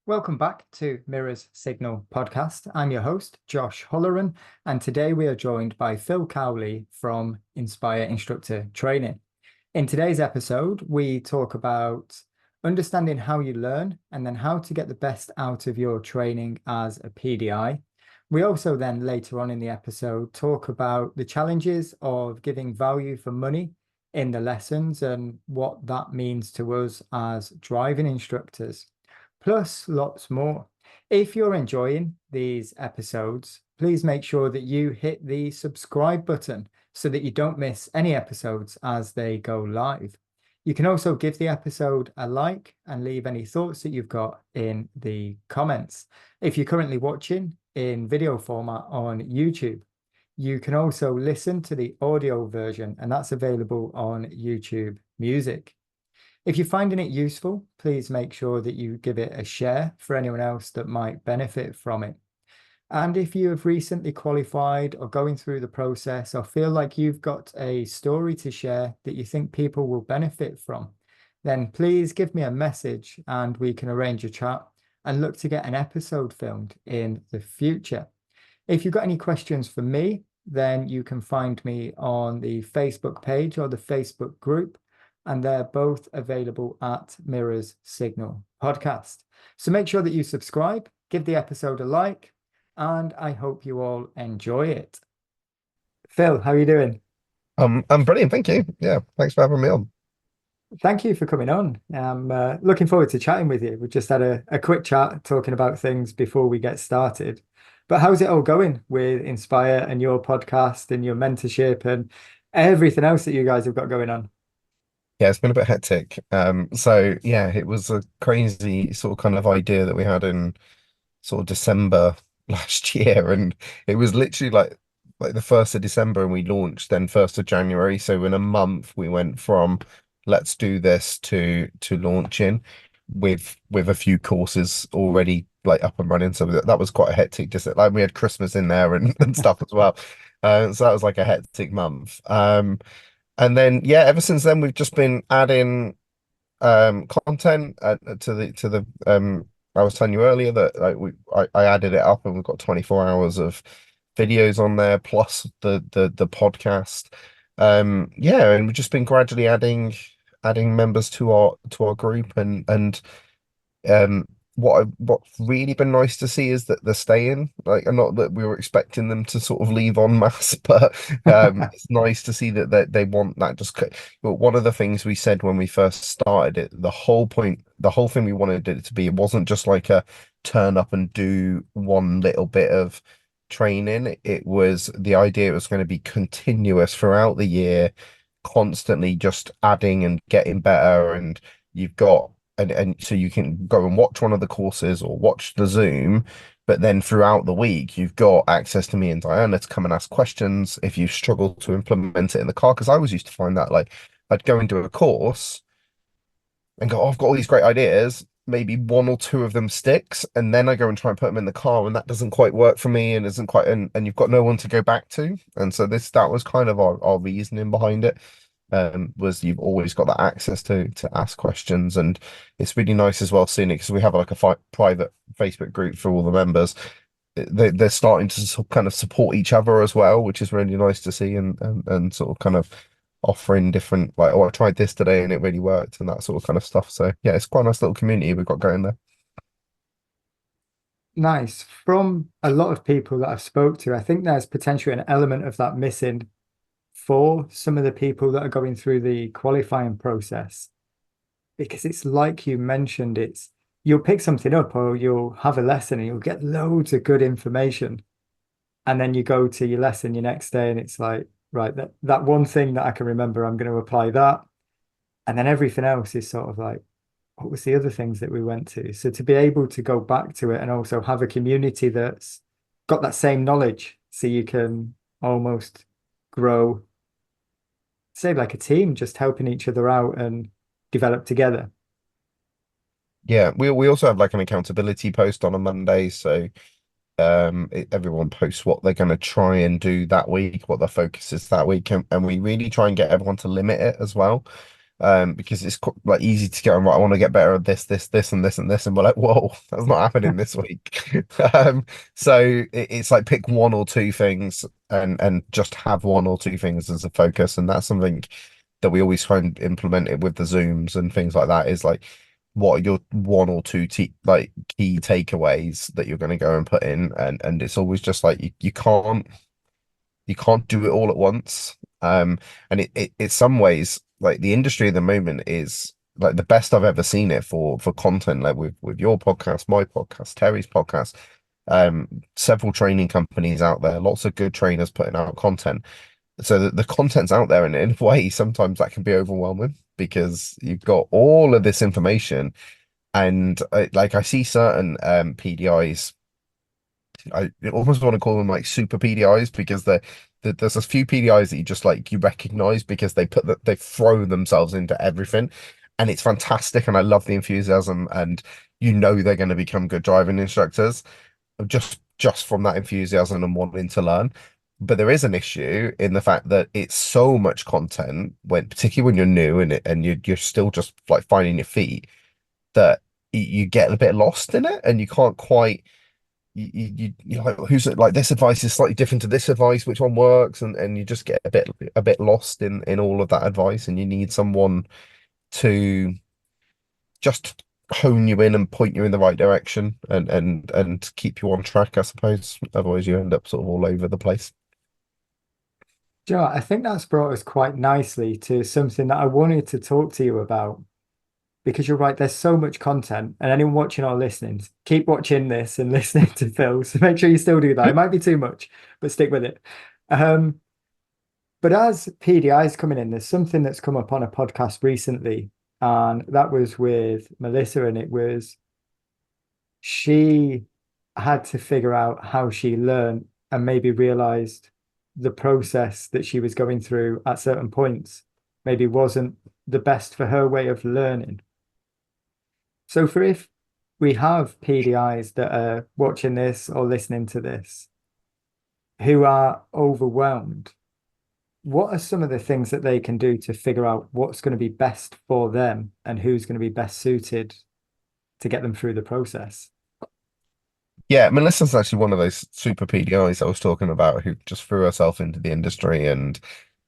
Welcome back to Mirror's Signal podcast. I'm your host, Josh Holleran, and today we are joined by Phil Cowley from Inspire Instructor Training. In today's episode, we talk about understanding how you learn and then how to get the best out of your training as a PDI. We also then later on in the episode talk about the challenges of giving value for money in the lessons and what that means to us as driving instructors, plus lots more. If you're enjoying these episodes, please make sure that you hit the subscribe button so that you don't miss any episodes as they go live. You can also give the episode a like and leave any thoughts that you've got in the comments. If you're currently watching in video format on YouTube, you can also listen to the audio version, and that's available on YouTube Music. If you're finding it useful, please make sure that you give it a share for anyone else that might benefit from it. And if you have recently qualified or going through the process or feel like you've got a story to share that you think people will benefit from, then please give me a message and we can arrange a chat and look to get an episode filmed in the future. If you've got any questions for me, then you can find me on the Facebook page or the Facebook group, and they're both available at Mirror's Signal Podcast. So make sure that you subscribe, give the episode a like, and I hope you all enjoy it. Phil, how are you doing? I'm brilliant, thank you. Yeah, thanks for having me on. Thank you for coming on. I'm looking forward to chatting with you. We just had a quick chat talking about things before we get started. But how's it all going with Inspire and your podcast and your mentorship and everything else that you guys have got going on? Yeah, it's been a bit hectic. So yeah, it was a crazy sort of kind of idea that we had in sort of December last year, and it was literally like the 1st of December, and we launched then 1st of January. So in a month, we went from let's do this to launching with a few courses already like up and running. So that was quite a hectic. Just like we had Christmas in there and stuff as well. So that was like a hectic month. And then yeah, ever since then we've just been adding content to the I was telling you earlier that like I added it up and we've got 24 hours of videos on there plus the podcast. Yeah, and we've just been gradually adding members to our group and um, what's really been nice to see is that they're staying. Like, and not that we were expecting them to sort of leave en masse, but it's nice to see that they want that. But one of the things we said when we first started it, the whole point, the whole thing we wanted it to be, it wasn't just like a turn up and do one little bit of training. It was the idea it was going to be continuous throughout the year, constantly just adding and getting better. And you've got and so you can go and watch one of the courses or watch the Zoom, but then throughout the week you've got access to me and Diana to come and ask questions if you struggle to implement it in the car. Because I always used to find that like I'd go and do a course and go, oh, I've got all these great ideas. Maybe one or two of them sticks, and then I go and try and put them in the car, and that doesn't quite work for me, and isn't quite, and you've got no one to go back to. And so that was kind of our reasoning behind it. Was you've always got that access to ask questions, and it's really nice as well seeing it because we have like a private Facebook group for all the members. They're starting to kind of support each other as well, which is really nice to see, and sort of kind of offering different like, oh, I tried this today and it really worked and that sort of kind of stuff. So yeah, it's quite a nice little community we've got going there. Nice. From a lot of people that I've spoke to, I think there's potentially an element of that missing for some of the people that are going through the qualifying process. Because it's like you mentioned, it's you'll pick something up or you'll have a lesson and you'll get loads of good information. And then you go to your lesson your next day and it's like, right, that one thing that I can remember, I'm going to apply that. And then everything else is sort of like, what was the other things that we went to? So to be able to go back to it and also have a community that's got that same knowledge, so you can almost grow, say like a team, just helping each other out and develop together. Yeah, we also have like an accountability post on a Monday, so everyone posts what they're going to try and do that week, what their focus is that week, and we really try and get everyone to limit it as well. because it's like easy to go and right, I want to get better at this, and this and this, and we're like, whoa, that's not happening this week. So it's like pick one or two things and just have one or two things as a focus, and that's something that we always try and implement it with the Zooms and things like that. Is like, what are your one or two like key takeaways that you're going to go and put in, and it's always just like you can't do it all at once. And it's some ways like the industry at the moment is like the best I've ever seen it for content, like with your podcast, my podcast, Terry's podcast, several training companies out there, lots of good trainers putting out content. So the content's out there, and in a way, sometimes that can be overwhelming because you've got all of this information, and like I see certain PDIs. I almost want to call them like super PDIs because there's a few PDIs that you just like you recognize because they throw themselves into everything, and it's fantastic, and I love the enthusiasm, and they're going to become good driving instructors just from that enthusiasm and wanting to learn. But there is an issue in the fact that it's so much content when, particularly when you're new in it and you're still just like finding your feet, that you get a bit lost in it, and you can't quite you're like, who's it, like this advice is slightly different to this advice, which one works, and you just get a bit lost in all of that advice, and you need someone to just hone you in and point you in the right direction, and keep you on track, I suppose. Otherwise you end up sort of all over the place. Joe, I think that's brought us quite nicely to something that I wanted to talk to you about because you're right, there's so much content, and anyone watching or listening, keep watching this and listening to Phil. So make sure you still do that. It might be too much, but stick with it. But as PDI is coming in, there's something that's come up on a podcast recently, and that was with Melissa, and it was she had to figure out how she learned and maybe realized the process that she was going through at certain points maybe wasn't the best for her way of learning. So for if we have PDIs that are watching this or listening to this who are overwhelmed, what are some of the things that they can do to figure out what's going to be best for them and who's going to be best suited to get them through the process? Yeah, Melissa's actually one of those super PDIs I was talking about who just threw herself into the industry, and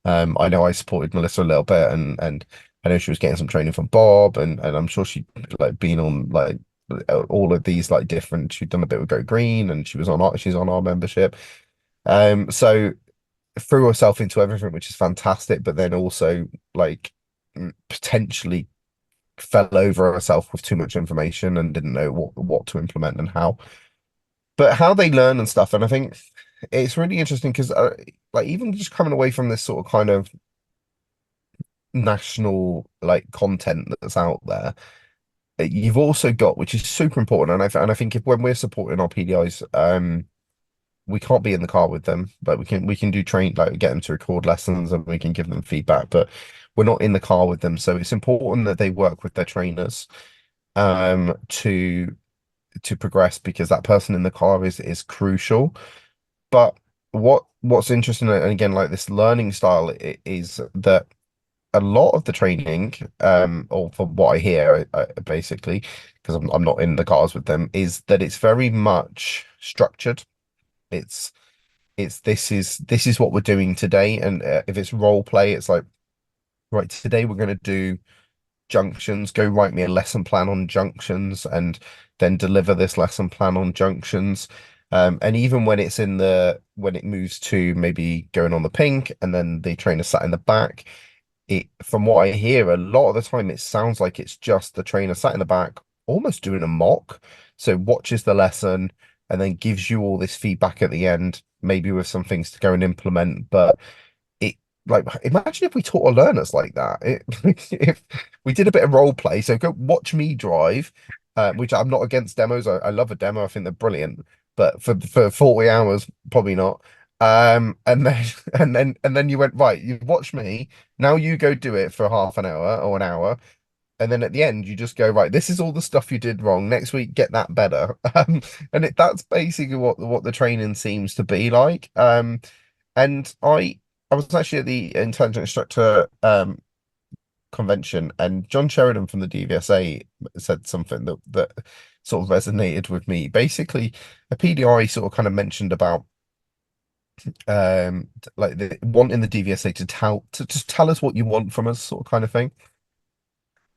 I know I supported Melissa a little bit, and I know she was getting some training from Bob, and I'm sure she like been on like all of these like different. She'd done a bit with Go Green, and she's on our membership. So threw herself into everything, which is fantastic, but then also like potentially fell over herself with too much information and didn't know what to implement and how. But how they learn and stuff, and I think it's really interesting because like even just coming away from this sort of kind of national like content that's out there, you've also got, which is super important, and I think if when we're supporting our PDIs, we can't be in the car with them, but we can do train, like get them to record lessons, and we can give them feedback, but we're not in the car with them. So it's important that they work with their trainers to progress, because that person in the car is crucial. But what's interesting, and again, like this learning style, is that a lot of the training, or from what I hear, basically, because I'm not in the cars with them, is that it's very much structured. It's this is what we're doing today, and if it's role play, it's like, right, today we're going to do junctions. Go write me a lesson plan on junctions, and then deliver this lesson plan on junctions. And even when when it moves to maybe going on the pink, and then the trainer sat in the back, from what I hear, a lot of the time it sounds like it's just the trainer sat in the back, almost doing a mock. So watches the lesson and then gives you all this feedback at the end, maybe with some things to go and implement. But it like, imagine if we taught our learners like that. If we did a bit of role play, so go watch me drive, which I'm not against demos. I love a demo. I think they're brilliant, but for 40 hours, probably not. And then and then you went, right, you watch me, now you go do it for half an hour or an hour, and then at the end you just go, right, this is all the stuff you did wrong, next week get that better. And that's basically what the training seems to be like. And I was actually at the Intelligent Instructor convention, and John Sheridan from the DVSA said something that sort of resonated with me. Basically, a PDI sort of kind of mentioned about like wanting the DVSA to just tell us what you want from us, sort of kind of thing.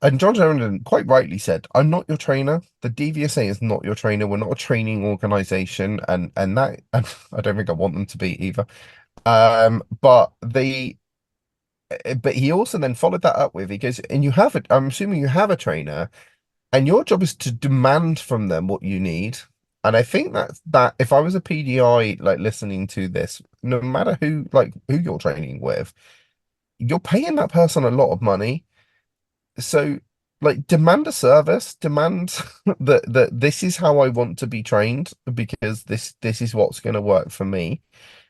And John Sheridan quite rightly said, "I'm not your trainer. The DVSA is not your trainer. We're not a training organization, and that and I don't think I want them to be either." But but he also then followed that up with, he goes, and you have it. I'm assuming you have a trainer, and your job is to demand from them what you need. And I think that if I was a PDI like listening to this, no matter who you're training with, you're paying that person a lot of money. So like demand a service, demand that this is how I want to be trained because this is what's going to work for me.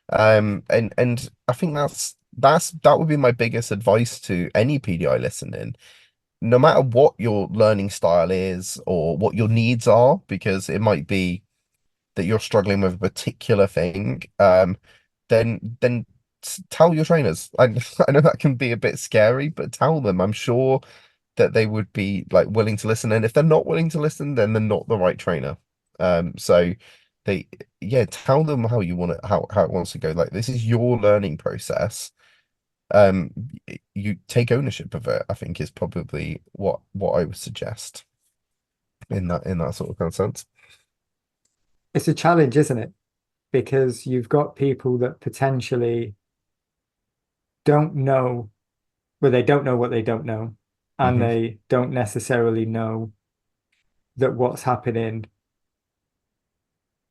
And I think that would be my biggest advice to any PDI listening, no matter what your learning style is or what your needs are, because it might be that you're struggling with a particular thing, then tell your trainers. I know that can be a bit scary, but tell them. I'm sure that they would be like willing to listen. And if they're not willing to listen, then they're not the right trainer. So they yeah, tell them how you want it, how it wants to go. Like this is your learning process. Um, you take ownership of it, I think is probably what I would suggest in that sort of kind of sense. It's a challenge, isn't it? Because you've got people that potentially don't know, well, they don't know what they don't know, and Hmm. they don't necessarily know that what's happening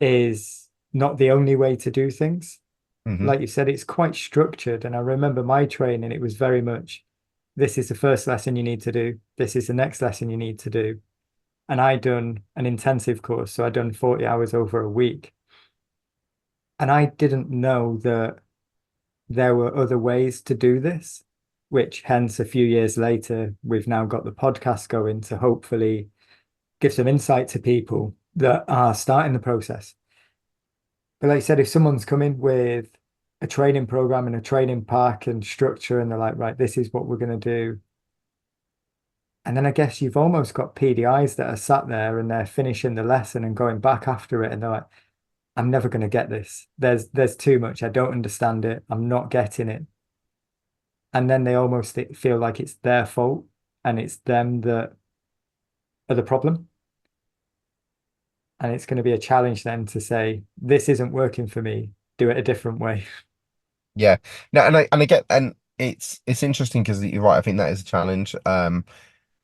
is not the only way to do things. Hmm. Like you said, it's quite structured. And I remember my training, it was very much this is the first lesson you need to do, this is the next lesson you need to do. And I done an intensive course, so I done 40 hours over a week. And I didn't know that there were other ways to do this, which hence a few years later, we've now got the podcast going to hopefully give some insight to people that are starting the process. But like I said, if someone's coming with a training program and a training pack and structure, and they're like, right, this is what we're going to do. And then I guess you've almost got PDIs that are sat there and they're finishing the lesson and going back after it. And they're like, I'm never going to get this. There's too much. I don't understand it. I'm not getting it. And then they almost feel like it's their fault and it's them that are the problem. And it's going to be a challenge then to say, this isn't working for me. Do it a different way. Yeah. No, and I get, and it's interesting because you're right. I think that is a challenge.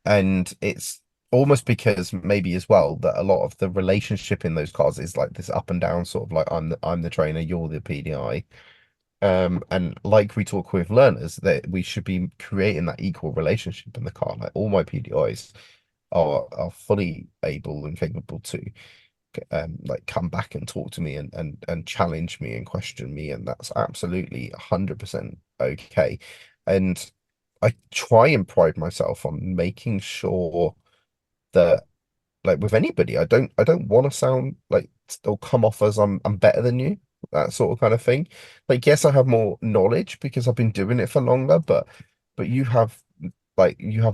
And it's almost because maybe as well that a lot of the relationship in those cars is like this up and down sort of like I'm the trainer, you're the PDI. And like we talk with learners, that we should be creating that equal relationship in the car. Like all my PDIs are fully able and capable to like come back and talk to me and challenge me and question me, and that's absolutely 100% okay. And I try and pride myself on making sure that like with anybody, I don't want to sound like or come off as I'm better than you, that sort of kind of thing. Like yes, I have more knowledge because I've been doing it for longer, but you have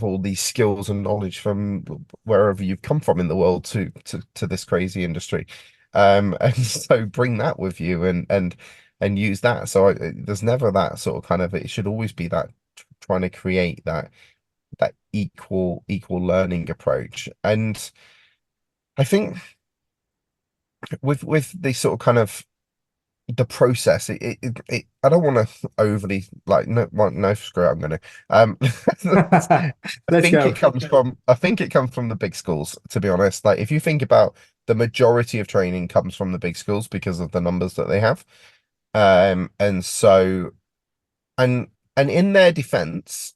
all these skills and knowledge from wherever you've come from in the world to this crazy industry. And so bring that with you and use that. So there's never that sort of kind of, it should always be that trying to create that equal learning approach. And I think with this sort of kind of the process, I don't want to overly like no well, no screw it, I'm gonna Let's go. I think it comes from the big schools, to be honest. Like if you think about the majority of training comes from the big schools because of the numbers that they have. And so and and in their defense,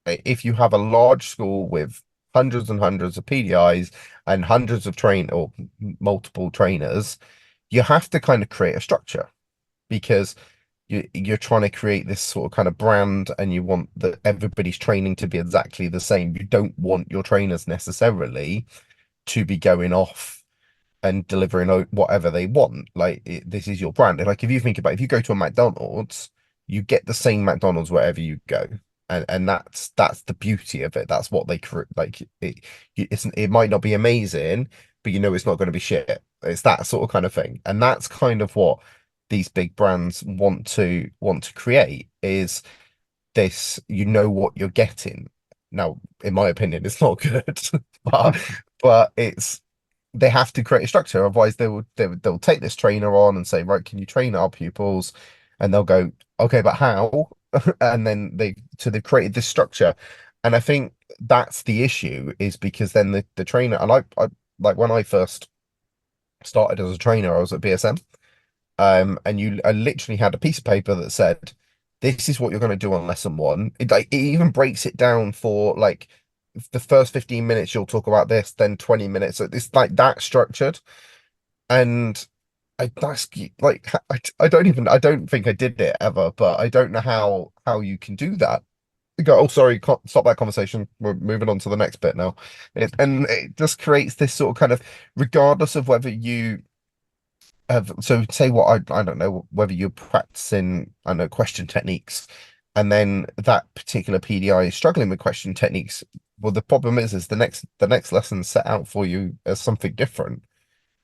if you have a large school with hundreds and hundreds of PDIs and hundreds of multiple trainers, you have to kind of create a structure because you're trying to create this sort of kind of brand and you want that everybody's training to be exactly the same. You don't want your trainers necessarily to be going off and delivering whatever they want. Like this is your brand. And like if you think about if you go to a McDonald's, you get the same McDonald's wherever you go. and that's the beauty of it. That's what they create. Like it might not be amazing, but you know it's not going to be shit. It's that sort of kind of thing, and that's kind of what these big brands want to create is this. You know what you're getting. Now, in my opinion, it's not good, but it's they have to create a structure, otherwise they'll take this trainer on and say, right, can you train our pupils? And they'll go, okay, but how? And then they've created this structure. And I think that's the issue, is because then the trainer, and I like when I first started as a trainer, I was at BSM. And I literally had a piece of paper that said, this is what you're going to do on lesson one. It even breaks it down for like the first 15 minutes you'll talk about this, then 20 minutes. So it's like that structured. And that's like I don't think I did it ever, but I don't know how you can do that. You go, oh sorry, stop that conversation. We're moving on to the next bit now. And it just creates this sort of kind of, regardless of whether you have, so say what I don't know whether you're practicing, I don't know, question techniques, and then that particular PDI is struggling with question techniques. Well, the problem is the next lesson set out for you as something different,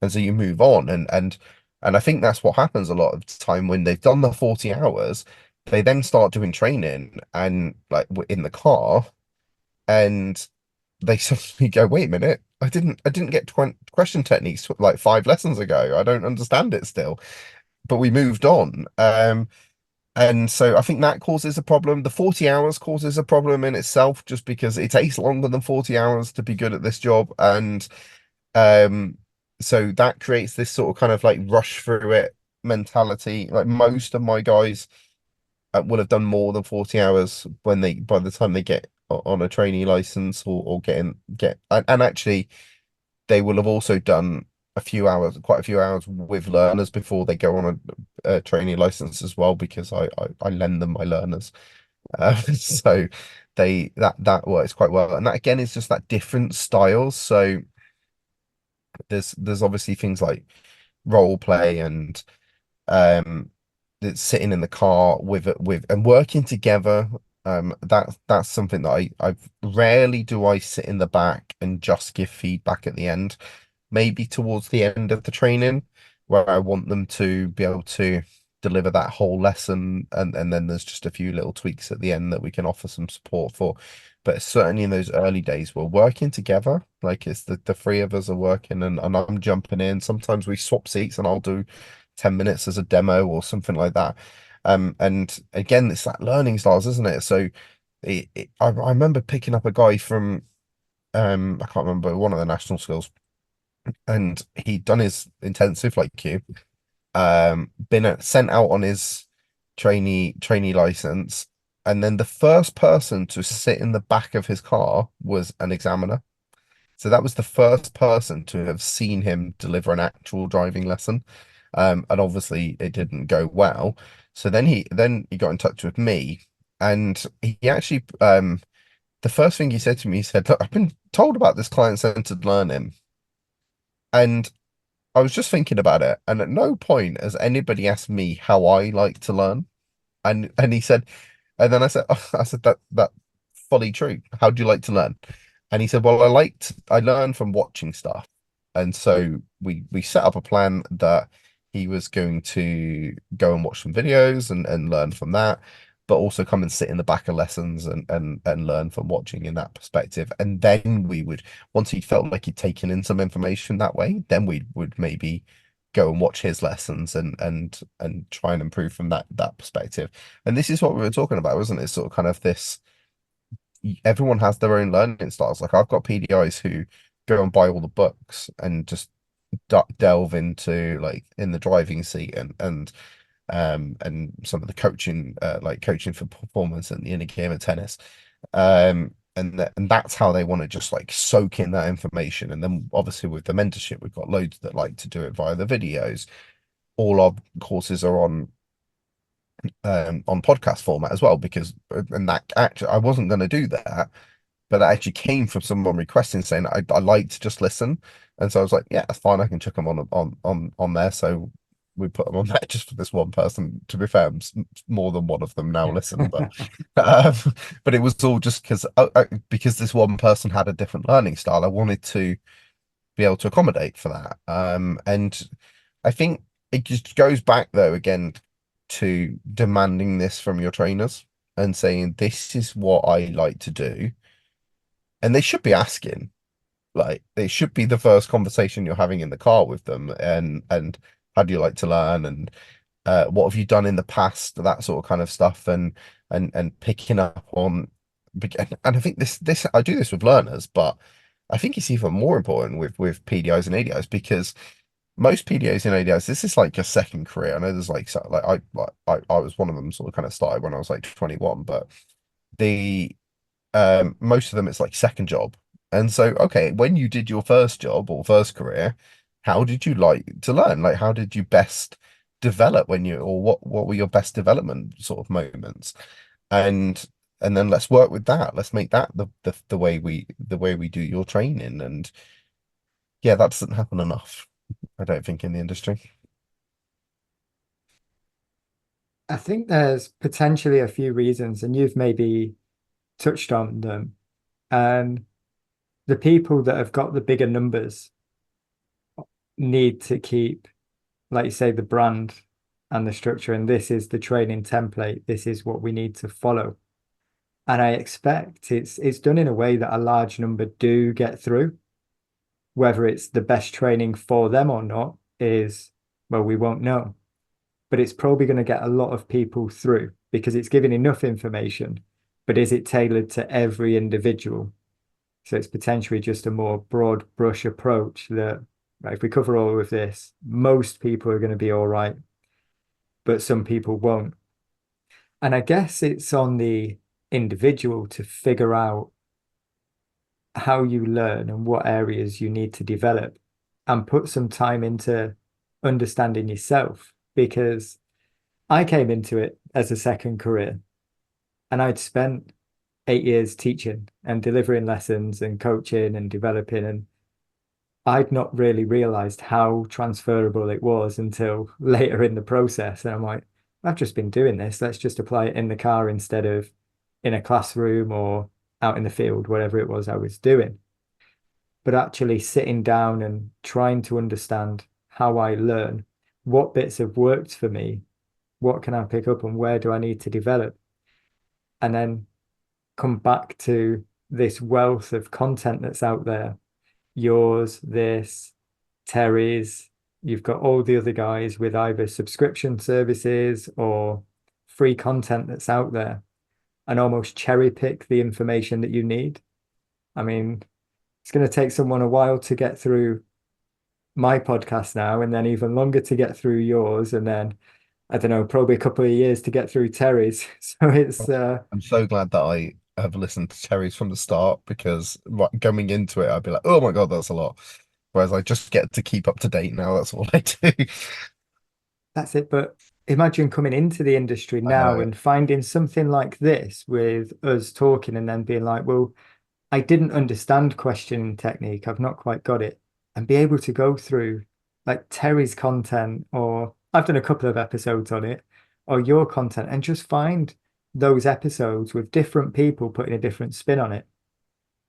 and so you move on, and I think that's what happens a lot of the time when they've done the 40 hours, they then start doing training and like in the car, and they suddenly go, wait a minute, I didn't get question techniques like 5 lessons ago. I don't understand it still. But we moved on. And so I think that causes a problem. The 40 hours causes a problem in itself, just because it takes longer than 40 hours to be good at this job. And um, so that creates this sort of kind of like rush through it mentality. Like most of my guys will have done more than 40 hours when they by the time they get on a trainee license, or and actually they will have also done quite a few hours with learners before they go on a trainee license as well, because I lend them my learners. So that works quite well, and that again is just that different styles. So there's obviously things like role play and um it's sitting in the car with and working together. That's something that I've rarely do I sit in the back and just give feedback at the end. Maybe towards the end of the training, where I want them to be able to deliver that whole lesson, and then there's just a few little tweaks at the end that we can offer some support for. But certainly in those early days, we're working together. Like it's the three of us are working, and I'm jumping in. Sometimes we swap seats and I'll do 10 minutes as a demo or something like that. And again, it's that learning styles, isn't it? So I remember picking up a guy from I can't remember, one of the national schools, and he'd done his intensive like you, sent out on his trainee license, and then the first person to sit in the back of his car was an examiner. So that was the first person to have seen him deliver an actual driving lesson. And obviously it didn't go well. So then he got in touch with me, and he actually the first thing he said to me, he said, look, I've been told about this client-centered learning. And I was just thinking about it, and at no point has anybody asked me how I like to learn. And he said, and then I said, oh, I said that fully true. How do you like to learn? And he said, well, I learn from watching stuff. And so we set up a plan that he was going to go and watch some videos and learn from that, but also come and sit in the back of lessons and learn from watching in that perspective. And then we would, once he felt like he'd taken in some information that way, then we would maybe go and watch his lessons and try and improve from that perspective. And this is what we were talking about, wasn't it? Sort of kind of this, everyone has their own learning styles. Like I've got PDIs who go and buy all the books and just delve into like in the driving seat and some of the coaching, like coaching for performance in the inner game of tennis. And that's how they want to just like soak in that information. And then obviously with the mentorship, we've got loads that like to do it via the videos. All our courses are on podcast format as well, because and that actually I wasn't going to do that, but that actually came from someone requesting saying I like to just listen. And so I was like, yeah, that's fine, I can chuck them on there. So we put them on there just for this one person. To be fair, more than one of them now listen, um, but it was all just because this one person had a different learning style. I wanted to be able to accommodate for that. And I think it just goes back though again to demanding this from your trainers and saying this is what I like to do, and they should be asking. Like it should be the first conversation you're having in the car with them, and how do you like to learn, and what have you done in the past, that sort of kind of stuff, and picking up on. And I think this I do this with learners, but I think it's even more important with PDIs and ADIs because most PDIs and ADIs, this is like your second career. I know there's like I was one of them, sort of kind of started when I was like 21, but the most of them it's like second job. And so, okay, when you did your first job or first career, how did you like to learn? Like, how did you best develop when you, or what were your best development sort of moments? And and then let's work with that. Let's make that the way we do your training. And yeah, that doesn't happen enough, I don't think, in the industry. I think there's potentially a few reasons, and you've maybe touched on them. Um, the people that have got the bigger numbers need to keep, like you say, the brand and the structure, and this is the training template. This is what we need to follow. And I expect it's done in a way that a large number do get through. Whether it's the best training for them or not is, well, we won't know. But it's probably going to get a lot of people through because it's giving enough information. But is it tailored to every individual? So it's potentially just a more broad brush approach that right, if we cover all of this, most people are going to be all right, but some people won't. And I guess it's on the individual to figure out how you learn and what areas you need to develop and put some time into understanding yourself because I came into it as a second career and I'd spent 8 years teaching and delivering lessons and coaching and developing. And I'd not really realized how transferable it was until later in the process. And I'm like, I've just been doing this. Let's just apply it in the car instead of in a classroom or out in the field, whatever it was I was doing. But actually sitting down and trying to understand how I learn, what bits have worked for me, what can I pick up, and where do I need to develop? And then come back to this wealth of content that's out there. Yours, this, Terry's, you've got all the other guys with either subscription services or free content that's out there and almost cherry pick the information that you need. I mean, it's going to take someone a while to get through my podcast now, and then even longer to get through yours, and then I don't know, probably a couple of years to get through Terry's. So it's I'm so glad that I have listened to Terry's from the start because going into it, I'd be like, oh my God, that's a lot. Whereas I just get to keep up to date now. That's all I do. that's it. But imagine coming into the industry I now know. and finding something like this with us talking and then being like, well, I didn't understand questioning technique. I've not quite got it. And be able to go through like Terry's content, or I've done a couple of episodes on it, or your content, and just find those episodes with different people putting a different spin on it.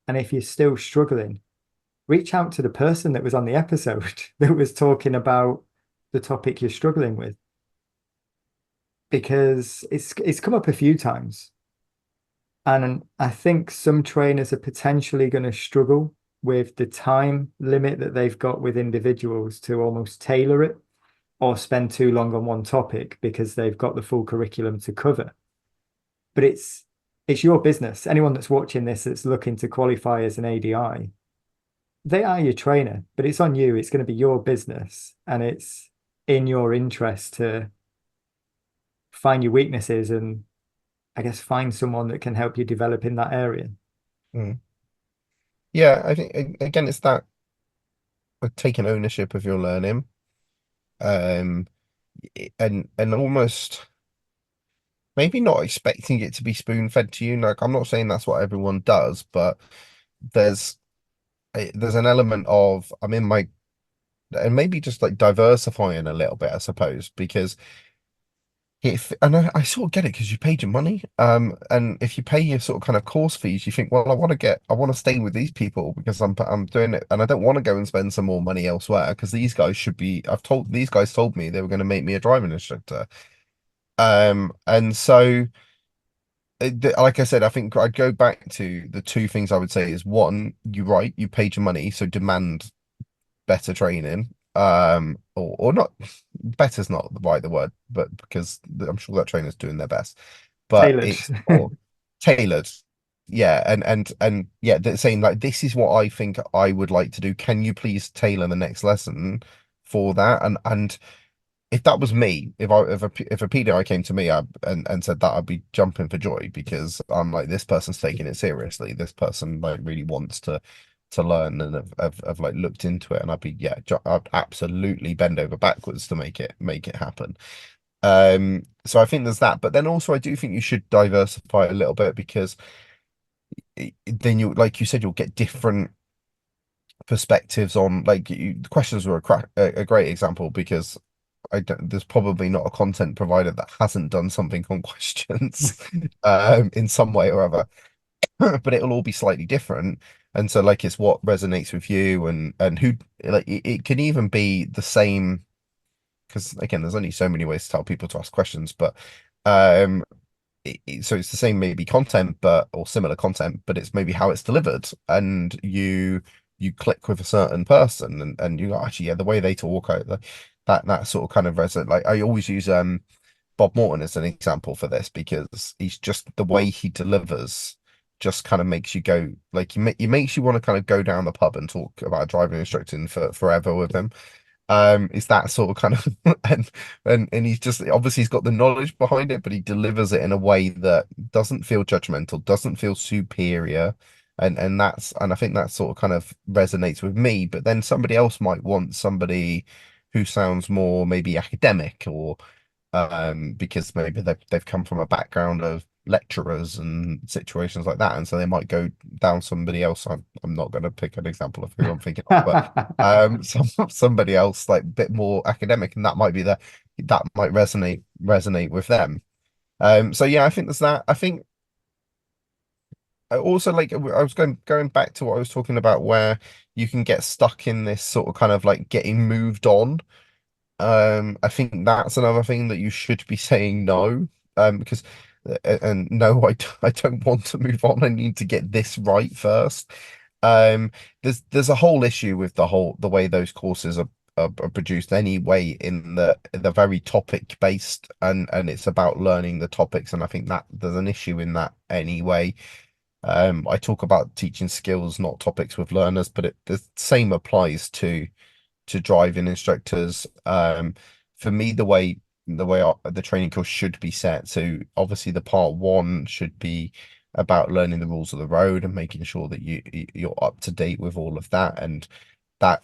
And if you're still struggling, reach out to the person that was on the episode that was talking about the topic you're struggling with. Because it's come up a few times. And I think some trainers are potentially going to struggle with the time limit that they've got with individuals to almost tailor it or spend too long on one topic because they've got the full curriculum to cover. But it's your business. Anyone that's watching this that's looking to qualify as an ADI, they are your trainer, but it's on you. It's going to be your business, and it's in your interest to find your weaknesses and I guess find someone that can help you develop in that area. Mm. Yeah, I think again, it's that taking ownership of your learning, um, and almost maybe not expecting it to be spoon fed to you. Like I'm not saying that's what everyone does, but there's there's an element of I'm in my and maybe just like diversifying a little bit, I suppose, because if and I sort of get it because you paid your money, and if you pay your sort of kind of course fees, you think, well, I want to stay with these people because I'm doing it, and I don't want to go and spend some more money elsewhere because these guys should be. These guys told me they were going to make me a driving instructor, and so. Like I said, I think I'd go back to the two things I would say is one, you're right, you paid your money, so demand better training. Or not, better's not the right the word, but because I'm sure that trainer's doing their best, but Tailored. it's more tailored. Yeah, and yeah, they're saying like this is what I think I would like to do. Can you please tailor the next lesson for that? And if that was me, if a PDI came to me and said that, I'd be jumping for joy because I'm like, this person's taking it seriously. This person like really wants to learn and have like looked into it, and I'd be I'd absolutely bend over backwards to make it happen. So I think there's that, but then also I do think you should diversify a little bit because then you, like you said, you'll get different perspectives on the questions were a great example because there's probably not a content provider that hasn't done something on questions in some way or other, but it'll all be slightly different. And so like it's what resonates with you and who like it can even be the same because again, there's only so many ways to tell people to ask questions, but um so it's the same maybe content but or similar content, but it's maybe how it's delivered and you click with a certain person and you go, actually yeah, the way they talk out that sort of kind of resonate. Like I always use Bob Morton as an example for this because he's just the way he delivers just kind of makes you go like he makes you want to kind of go down the pub and talk about driving instructing for forever with him. It's that sort of kind of and he's just obviously he's got the knowledge behind it, but he delivers it in a way that doesn't feel judgmental, doesn't feel superior. And I think that sort of kind of resonates with me, but then somebody else might want somebody who sounds more maybe academic or because maybe they've come from a background of lecturers and situations like that, and so they might go down somebody else. I'm not going to pick an example of who I'm thinking of, but somebody else like a bit more academic, and that might be that might resonate with them. So yeah, I think there's that. I think I also like I was going back to what I was talking about, where you can get stuck in this sort of kind of like getting moved on. I think that's another thing that you should be saying no, because and no, I don't want to move on. I need to get this right first. Um, there's a whole issue with the way those courses are produced anyway, in the very topic based and it's about learning the topics, and I think that there's an issue in that anyway. I talk about teaching skills, not topics with learners, but the same applies to driving instructors. For me, the training course should be set. So obviously, the part one should be about learning the rules of the road and making sure that you're up to date with all of that. And that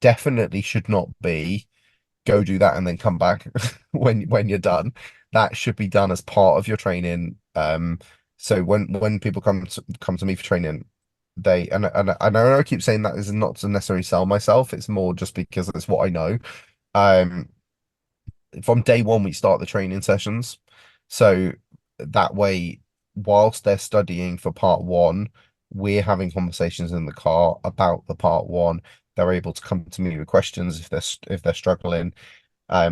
definitely should not be go do that and then come back when you're done. That should be done as part of your training. So when people come to me for training, I know I keep saying that is not to necessarily sell myself. It's more just because it's what I know. Um, from day one, we start the training sessions, so that way, whilst they're studying for part one, we're having conversations in the car about the part one. They're able to come to me with questions if they're struggling.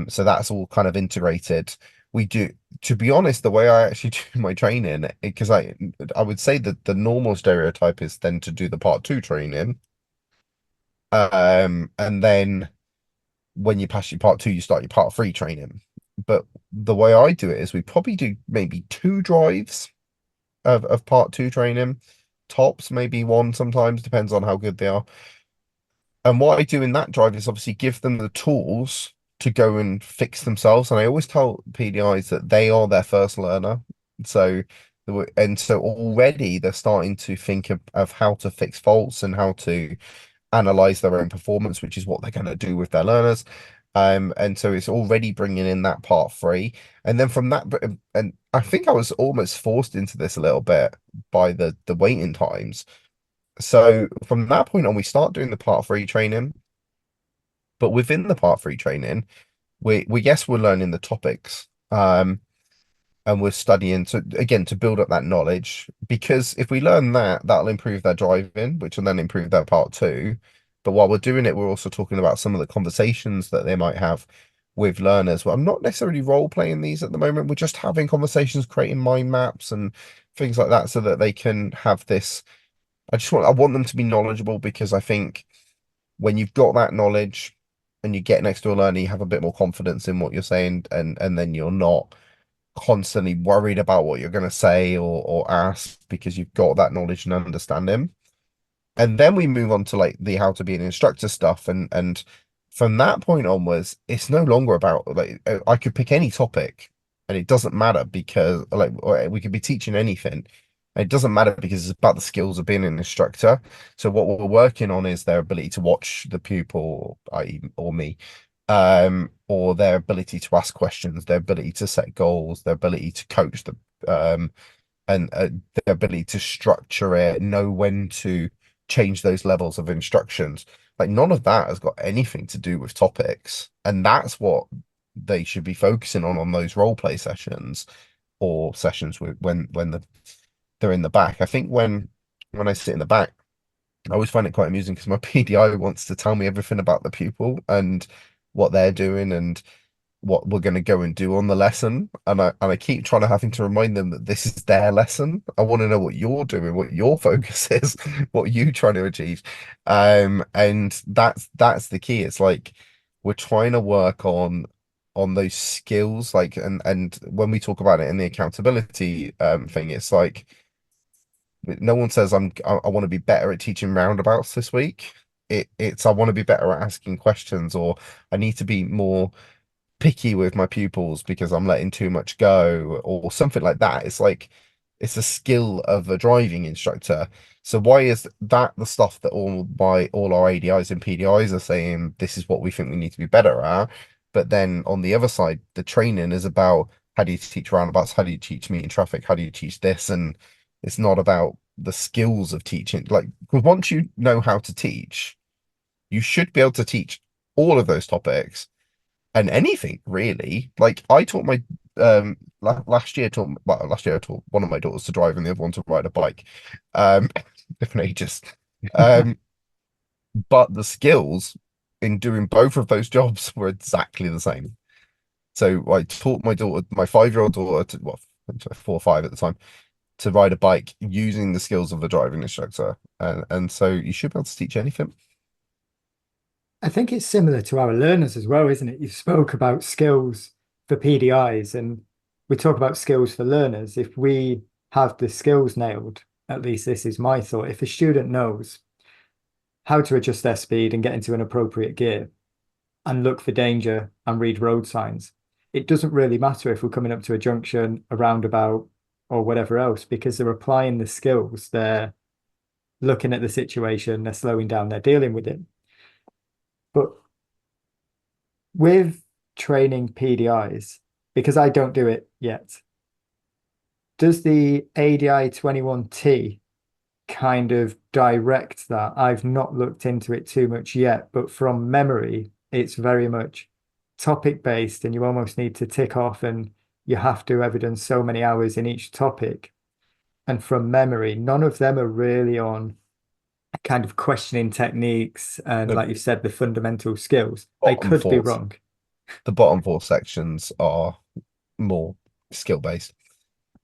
So that's all kind of integrated. We do, to be honest, the way I actually do my training, because I would say that the normal stereotype is then to do the part two training. And then when you pass your part two, you start your part three training. But the way I do it is we probably do maybe two drives of part two training, tops, maybe one sometimes, depends on how good they are. And what I do in that drive is obviously give them the tools to go and fix themselves. And I always tell PDIs that they are their first learner. So, and so already they're starting to think of how to fix faults and how to analyze their own performance, which is what they're going to do with their learners. And so it's already bringing in that part three. And then from that, and I think I was almost forced into this a little bit by the waiting times. So from that point on, we start doing the part three training. But within the part three training, we yes, we're learning the topics. And we're studying to again to build up that knowledge, because if we learn that, that'll improve their driving, which will then improve their part two. But while we're doing it, we're also talking about some of the conversations that they might have with learners. Well, I'm not necessarily role playing these at the moment. We're just having conversations, creating mind maps and things like that, so that they can have this. I want them to be knowledgeable, because I think when you've got that knowledge and you get next to a learner, you have a bit more confidence in what you're saying, and then you're not constantly worried about what you're going to say or ask, because you've got that knowledge and understanding. And then we move on to like the how to be an instructor stuff, and from that point onwards, it's no longer about like I could pick any topic and it doesn't matter, because like we could be teaching anything. It doesn't matter because it's about the skills of being an instructor. So what we're working on is their ability to watch the pupil, i.e., or me, or their ability to ask questions, their ability to set goals, their ability to coach them, and their ability to structure it, know when to change those levels of instructions. Like none of that has got anything to do with topics, and that's what they should be focusing on those role play sessions, or sessions with they're in the back. I think when I sit in the back, I always find it quite amusing because my PDI wants to tell me everything about the pupil and what they're doing and what we're going to go and do on the lesson. And I keep trying to having to remind them that this is their lesson. I want to know what you're doing, what your focus is, what you trying to achieve. And that's the key. It's like we're trying to work on those skills, like and when we talk about it in the accountability thing, it's like no one says I want to be better at teaching roundabouts this week. It's I want to be better at asking questions, or I need to be more picky with my pupils because I'm letting too much go, or something like that. It's like it's a skill of a driving instructor. So why is that the stuff that all our ADIs and PDIs are saying this is what we think we need to be better at? But then on the other side, the training is about how do you teach roundabouts, how do you teach meeting traffic, how do you teach this, and it's not about the skills of teaching. Like, because once you know how to teach, you should be able to teach all of those topics and anything really. Like I taught my last year I taught one of my daughters to drive and the other one to ride a bike. Um different ages. Um but the skills in doing both of those jobs were exactly the same. So I taught my daughter, my 5-year-old daughter, to well, 4 or 5 at the time, to ride a bike using the skills of a driving instructor. And so you should be able to teach anything. I think it's similar to our learners as well, isn't it? You spoke about skills for PDIs, and we talk about skills for learners. If we have the skills nailed, at least this is my thought, if a student knows how to adjust their speed and get into an appropriate gear and look for danger and read road signs, it doesn't really matter if we're coming up to a junction, a roundabout, or whatever else, because they're applying the skills. They're looking at the situation, they're slowing down, they're dealing with it. But with training PDIs, because I don't do it yet, does the ADI 21T kind of direct that? I've not looked into it too much yet, but from memory, it's very much topic based, and you almost need to tick off and you have to evidence so many hours in each topic. And from memory, none of them are really on kind of questioning techniques and, The like you said, the fundamental skills. I bottom could be four, wrong. the bottom four sections are more skill based.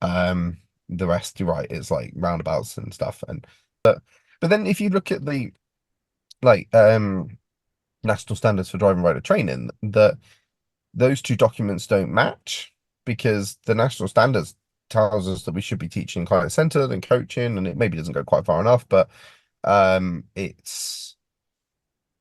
The rest, you're right, it's like roundabouts and stuff. But then if you look at the like national standards for driving rider training, that those two documents don't match, because the national standards tells us that we should be teaching client centered and coaching, and it maybe doesn't go quite far enough, but it's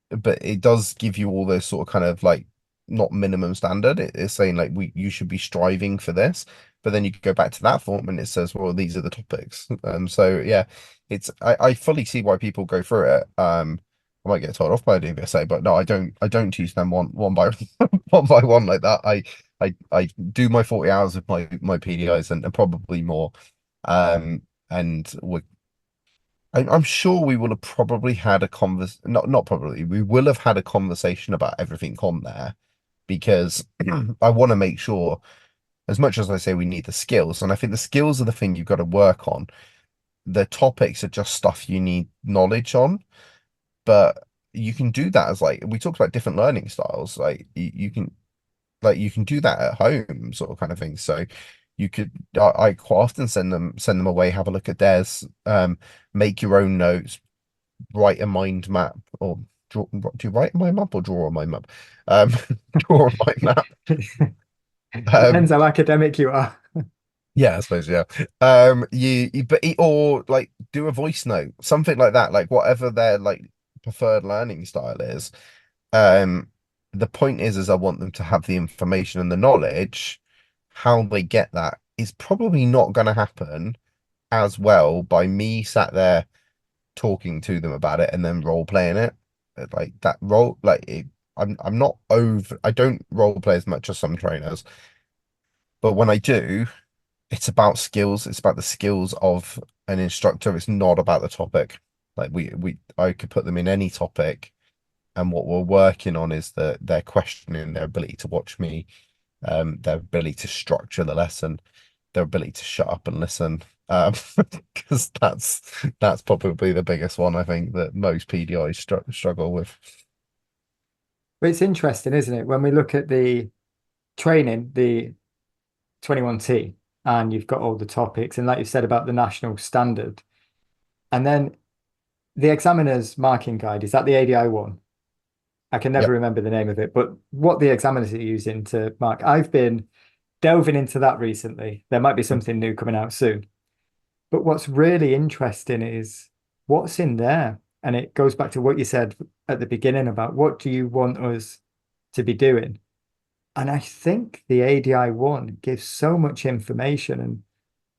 but it does give you all those sort of kind of like not minimum standard. It's saying like you should be striving for this, but then you could go back to that form and it says, well, these are the topics. So yeah, I fully see why people go through it. I might get told off by a DVSA, but no, I don't teach them one by one by one like that. I do my 40 hours of my PDIs and probably more. And we I'm sure we will have probably had a not probably, we will have had a conversation about everything on there because I want to make sure, as much as I say we need the skills, and I think the skills are the thing you've got to work on. The topics are just stuff you need knowledge on, but you can do that as like we talked about different learning styles. Like you can do that at home, sort of kind of thing. So you could I quite often send them away, have a look at theirs, make your own notes, write a mind map, or do you write a mind map or draw a mind map? Um, draw a mind map. Depends Um, how academic you are. yeah, I suppose, yeah. Or like do a voice note, something like that, like whatever their like preferred learning style is. Um, the point is I want them to have the information and the knowledge. How they get that is probably not going to happen as well by me sat there talking to them about it and then role playing it. Like that role, I'm not over. I don't role play as much as some trainers, but when I do, it's about skills. It's about the skills of an instructor. It's not about the topic. Like I could put them in any topic, and what we're working on is their questioning, their ability to watch me, their ability to structure the lesson, their ability to shut up and listen. Because that's probably the biggest one I think that most PDIs struggle with. But it's interesting, isn't it? When we look at the training, the 21T, and you've got all the topics, and like you said about the national standard, and then the examiner's marking guide, is that the ADI one? I can never Yep. remember the name of it, but what the examiners are using to mark. I've been delving into that recently. There might be something new coming out soon. But what's really interesting is what's in there. And it goes back to what you said at the beginning about what do you want us to be doing? And I think the ADI one gives so much information,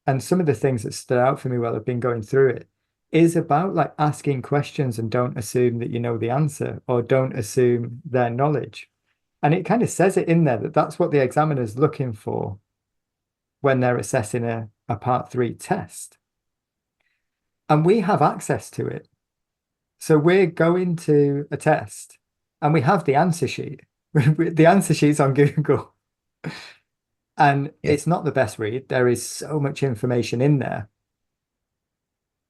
and some of the things that stood out for me while I've been going through it is about like asking questions and don't assume that you know the answer or don't assume their knowledge. And it kind of says it in there that that's what the examiner's looking for when they're assessing a part three test. And we have access to it. So we're going to a test and we have the answer sheet. The answer sheet's on Google. And Yeah. it's not the best read. There is so much information in there.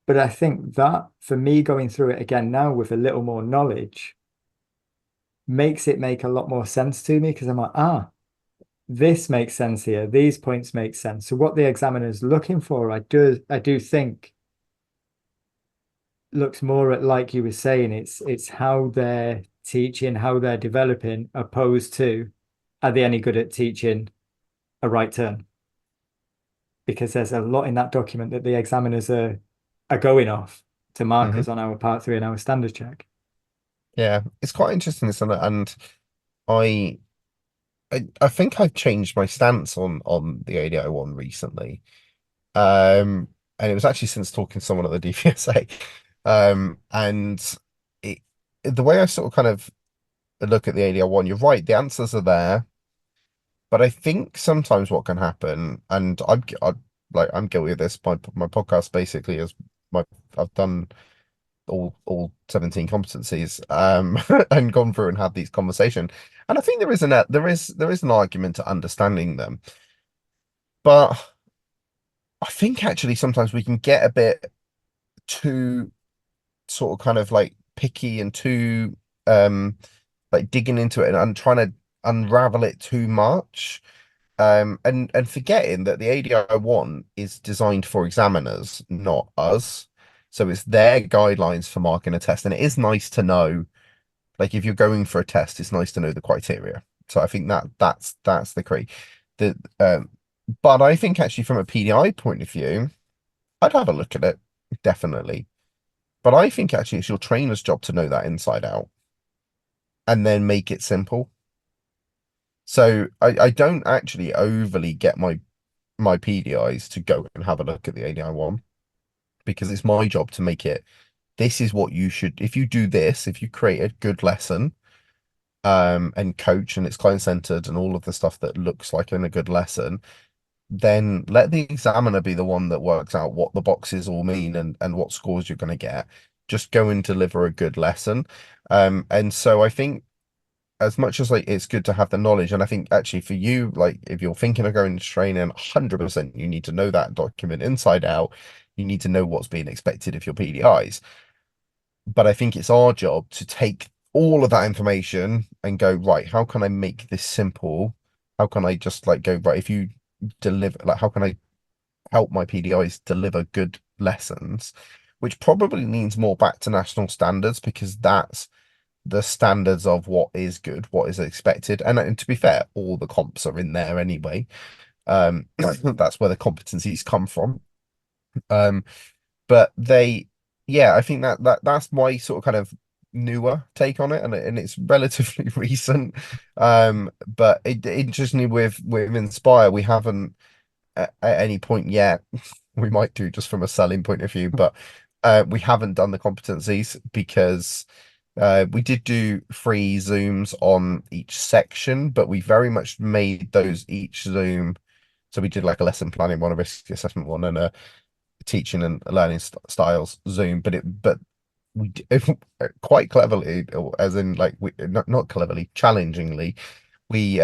But I think that for me going through it again now with a little more knowledge makes it make a lot more sense to me because I'm like, this makes sense here. These points make sense. So what the examiner's looking for, I do think looks more at like you were saying, it's how they're teaching, how they're developing, opposed to are they any good at teaching a right turn? Because there's a lot in that document that the examiners are going off to mark Hmm. us on our part three and our standard check. Yeah, it's quite interesting, isn't it? And I, I think I've changed my stance on the ADI one recently. And it was actually since talking to someone at the DVSA. And it the way I sort of kind of look at the ADI one, you're right, the answers are there. But I think sometimes what can happen, and I'm guilty of this. My podcast basically is my I've done all 17 competencies and gone through and had these conversation. And I think there is an argument to understanding them. But I think actually sometimes we can get a bit too sort of kind of like picky and too like digging into it and trying to unravel it too much. And forgetting that the ADI one is designed for examiners, not us. So it's their guidelines for marking a test. And it is nice to know, like if you're going for a test, it's nice to know the criteria. So I think that's the key. The but I think actually from a PDI point of view, I'd have a look at it, definitely. But I think actually it's your trainer's job to know that inside out and then make it simple. So I don't actually overly get my PDIs to go and have a look at the ADI one because it's my job to make it. This is what you should, if you do this, if you create a good lesson, and coach and it's client centered and all of the stuff that looks like in a good lesson, then let the examiner be the one that works out what the boxes all mean and what scores you're going to get. Just go and deliver a good lesson. And so I think as much as like it's good to have the knowledge, and I think actually for you, like if you're thinking of going to training, 100% you need to know that document inside out. You need to know what's being expected of your PDIs. But I think it's our job to take all of that information and go, right, how can I make this simple? How can I just like go, right, if you deliver, like, how can I help my PDIs deliver good lessons? Which probably leans more back to national standards because that's the standards of what is good, what is expected. And to be fair, all the comps are in there anyway. That's where the competencies come from. Um, but yeah, I think that's my sort of kind of newer take on it, and it's relatively recent. But interestingly, with Inspire, we haven't at any point yet. We might do just from a selling point of view, but we haven't done the competencies because we did do free Zooms on each section, but we very much made those each Zoom. So we did like a lesson planning one, a risk assessment one, and a teaching and learning styles Zoom. But we quite cleverly, as in like we not cleverly, challengingly, we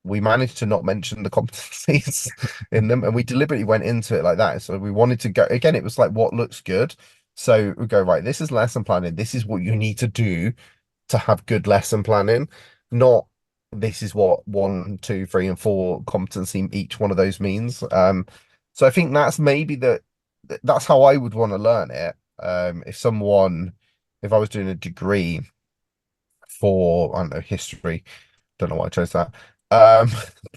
we managed to not mention the competencies in them, and we deliberately went into it like that. So we wanted to go again. It was like what looks good. So we go right. This is lesson planning. This is what you need to do to have good lesson planning, not this is what one, two, three, and four competency each one of those means. So I think that's maybe that's how I would want to learn it. If I was doing a degree for, I don't know, history, don't know why I chose that. Um,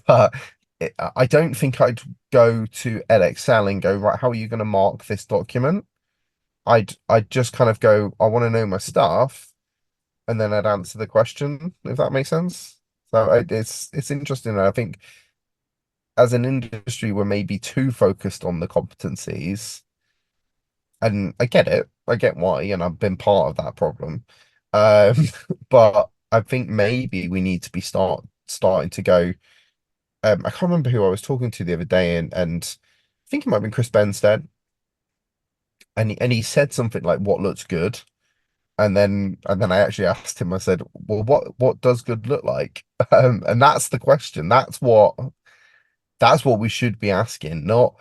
but I don't think I'd go to Excel and go, right, how are you going to mark this document? I'd just kind of go, I want to know my stuff, and then I'd answer the question, if that makes sense. So it's interesting. And I think as an industry, we're maybe too focused on the competencies, and I get it. I get why, and I've been part of that problem. Um, but I think maybe we need to be starting to go. I can't remember who I was talking to the other day, and I think it might have been Chris Benstead, and he said something like, "What looks good?" And then I actually asked him. I said, "Well, what does good look like?" And that's the question. That's what we should be asking, not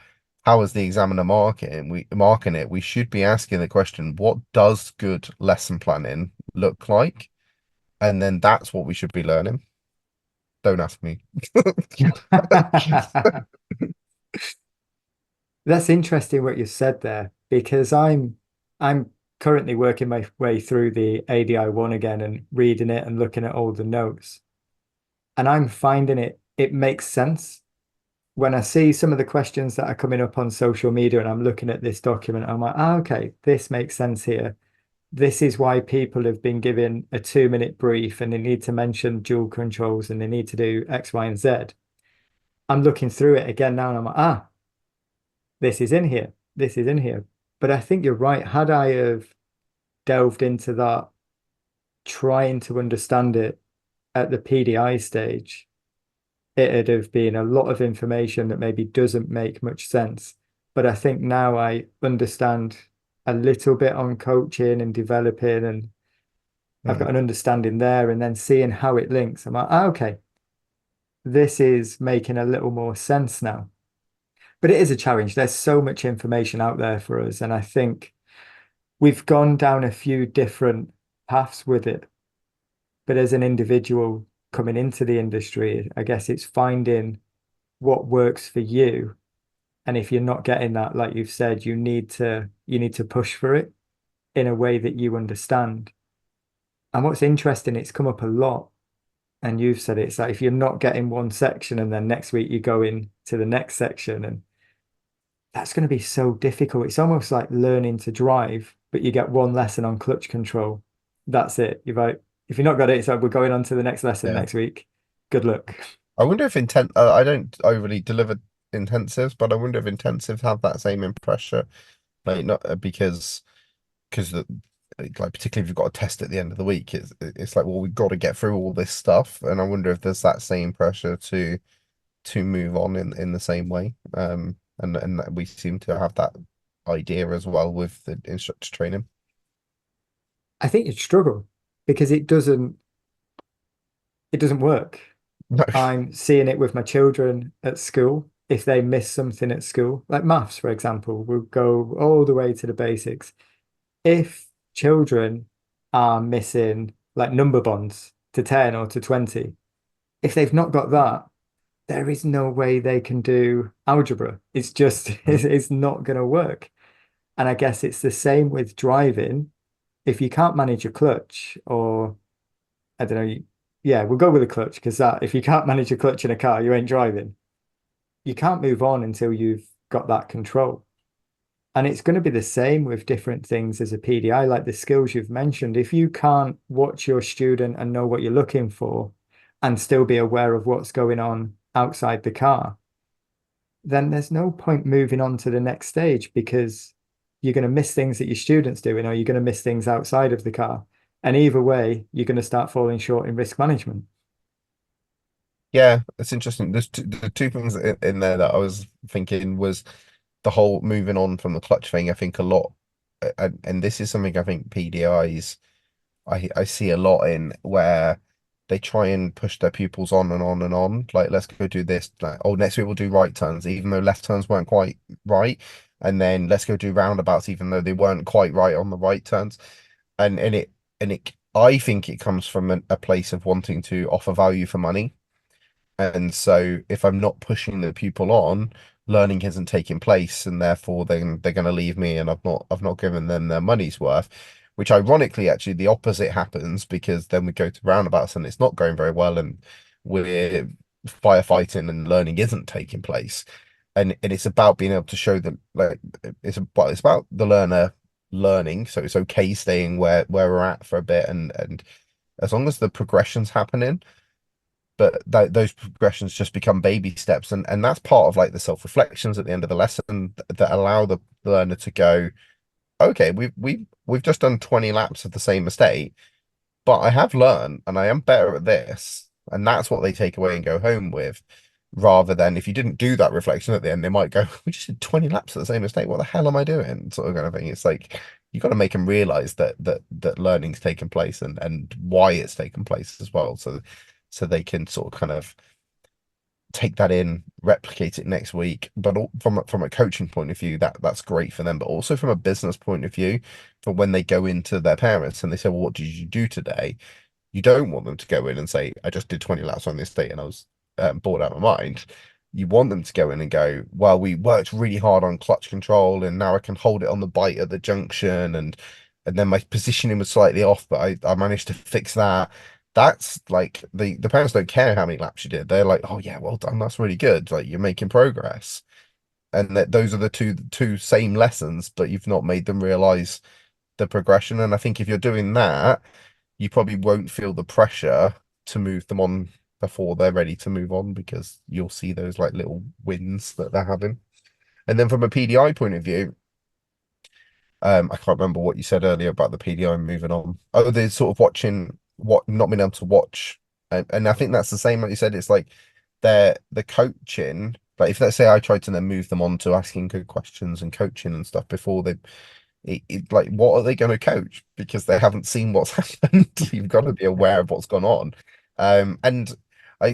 how is the examiner marking it. We should be asking the question, what does good lesson planning look like? And then that's what we should be learning. Don't ask me. That's interesting what you said there because I'm currently working my way through the ADI one again and reading it and looking at all the notes. And I'm finding it makes sense when I see some of the questions that are coming up on social media and I'm looking at this document. I'm like, okay, this makes sense here. This is why people have been given a 2 minute brief and they need to mention dual controls and they need to do X, Y, and Z. I'm looking through it again now and I'm like, this is in here. This is in here. But I think you're right. Had I have delved into that, trying to understand it at the PDI stage, it'd have been a lot of information that maybe doesn't make much sense. But I think now I understand a little bit on coaching and developing, and I've Mm, got an understanding there, and then seeing how it links. I'm like, okay, this is making a little more sense now. But it is a challenge. There's so much information out there for us. And I think we've gone down a few different paths with it. But as an individual coming into the industry, I guess it's finding what works for you. And if you're not getting that, like you've said, you need to push for it in a way that you understand. And what's interesting, it's come up a lot. And you've said it's like if you're not getting one section and then next week you go in to the next section, and that's going to be so difficult. It's almost like learning to drive, but you get one lesson on clutch control. That's it. You're like, if you're not got it, it's like we're going on to the next lesson yeah. next week. Good luck. I wonder if I don't overly deliver intensives, but I wonder if intensives have that same impression. Like not because like particularly if you've got a test at the end of the week, it's like, well, we've got to get through all this stuff. And I wonder if there's that same pressure to to move on in the same way. And we seem to have that idea as well with the instructor training. I think you'd struggle because it doesn't work. No. I'm seeing it with my children at school. If they miss something at school, like maths, for example, we'll go all the way to the basics. If children are missing like number bonds to 10 or to 20, if they've not got that, there is no way they can do algebra. It's just, Mm. it's not going to work. And I guess it's the same with driving. If you can't manage your clutch, or I don't know, yeah, we'll go with the clutch because that if you can't manage your clutch in a car, you ain't driving. You can't move on until you've got that control. And it's going to be the same with different things as a PDI, like the skills you've mentioned. If you can't watch your student and know what you're looking for and still be aware of what's going on outside the car, then there's no point moving on to the next stage because you're going to miss things that your students doing, or you're going to miss things outside of the car. And either way, you're going to start falling short in risk management. Yeah, it's interesting. There's the two things in there that I was thinking was the whole moving on from the clutch thing. I think a lot, and this is something I think PDIs I see a lot in where they try and push their pupils on and on and on. Like, let's go do this. Like, oh, next week we'll do right turns, even though left turns weren't quite right. And then let's go do roundabouts, even though they weren't quite right on the right turns. And I think it comes from a place of wanting to offer value for money. And so if I'm not pushing the pupil on, learning isn't taking place, and therefore then they're going to leave me, and I've not given them their money's worth. Which ironically, actually, the opposite happens because then we go to roundabouts and it's not going very well, and we're firefighting and learning isn't taking place. And it's about being able to show them like it's about the learner learning. So it's okay staying where we're at for a bit, and as long as the progression's happening, but those progressions just become baby steps, and that's part of like the self-reflections at the end of the lesson that allow the learner to go, okay, we've just done 20 laps of the same estate, but I have learned and I am better at this, and that's what they take away and go home with, rather than if you didn't do that reflection at the end, they might go, we just did 20 laps of the same estate, what the hell am I doing, sort of kind of thing. It's like you got to make them realize that learning's taken place, and why it's taken place as well, so they can sort of kind of take that in, replicate it next week. But from a coaching point of view, that's great for them. But also from a business point of view, for when they go into their parents and they say, "Well, what did you do today?" You don't want them to go in and say, "I just did 20 laps on this day and I was bored out of my mind." You want them to go in and go, "Well, we worked really hard on clutch control, and now I can hold it on the bite at the junction, and then my positioning was slightly off, but I managed to fix that." That's like the parents don't care how many laps you did. They're like, "Oh yeah, well done. That's really good. Like you're making progress." And that those are the two same lessons, but you've not made them realize the progression. And I think if you're doing that, you probably won't feel the pressure to move them on before they're ready to move on, because you'll see those like little wins that they're having. And then from a PDI point of view, I can't remember what you said earlier about the PDI moving on. Oh, they're sort of watching what not being able to watch, and I think that's the same. Like you said, it's like the coaching. Like if let's say I tried to then move them on to asking good questions and coaching and stuff before they, like what are they going to coach because they haven't seen what's happened. You've got to be aware of what's gone on, and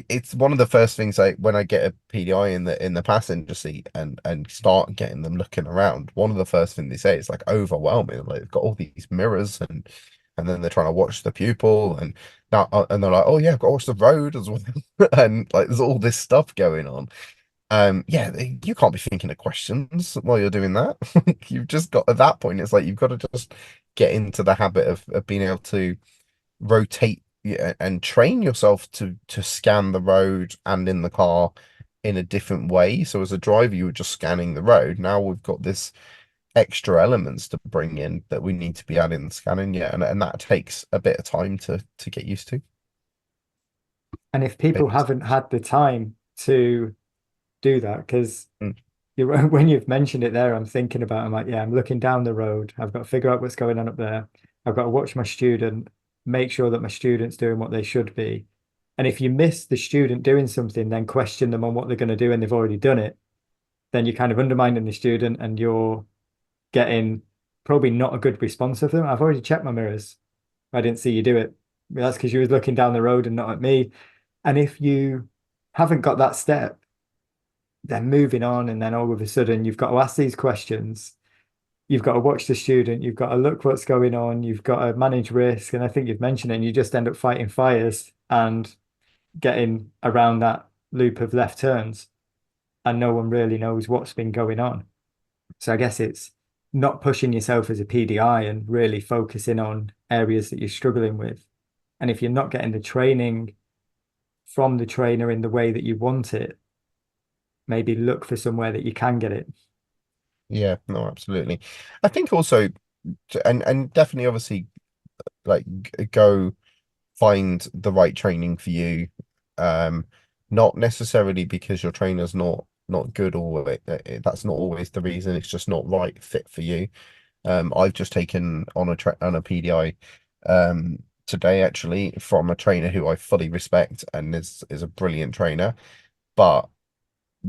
it's one of the first things when I get a PDI in the passenger seat and start getting them looking around. One of the first things they say is like overwhelming. Like they've got all these mirrors and then they're trying to watch the pupil and they're like, oh yeah, I've got to watch the road as well, and like there's all this stuff going on. Yeah, you can't be thinking of questions while you're doing that. You've just got at that point, it's like you've got to just get into the habit of being able to rotate, yeah, and train yourself to scan the road and in the car in a different way. So as a driver, you were just scanning the road. Now we've got this extra elements to bring in that we need to be adding and scanning, yeah, and that takes a bit of time to get used to. And if people Maybe. haven't had the time to do that, because Mm. you when you've mentioned it there, I'm thinking about, I'm like, yeah, I'm looking down the road. I've got to figure out what's going on up there. I've got to watch my student, make sure that my student's doing what they should be. And if you miss the student doing something, then question them on what they're going to do and they've already done it, then you're kind of undermining the student and you're getting probably not a good response of them. I've already checked my mirrors. I didn't see you do it. That's because you was looking down the road and not at me. And if you haven't got that step, then moving on, and then all of a sudden you've got to ask these questions. You've got to watch the student. You've got to look what's going on. You've got to manage risk. And I think you've mentioned it, and you just end up fighting fires and getting around that loop of left turns. And no one really knows what's been going on. So I guess it's not pushing yourself as a PDI and really focusing on areas that you're struggling with. And if you're not getting the training from the trainer in the way that you want it, maybe look for somewhere that you can get it. Yeah, no, absolutely. I think also, and definitely, obviously, like go find the right training for you. Um, Not necessarily because your trainer's not good, or that's not always the reason. It's just not right fit for you. I've just taken on a PDI today, actually, from a trainer who I fully respect and is a brilliant trainer, but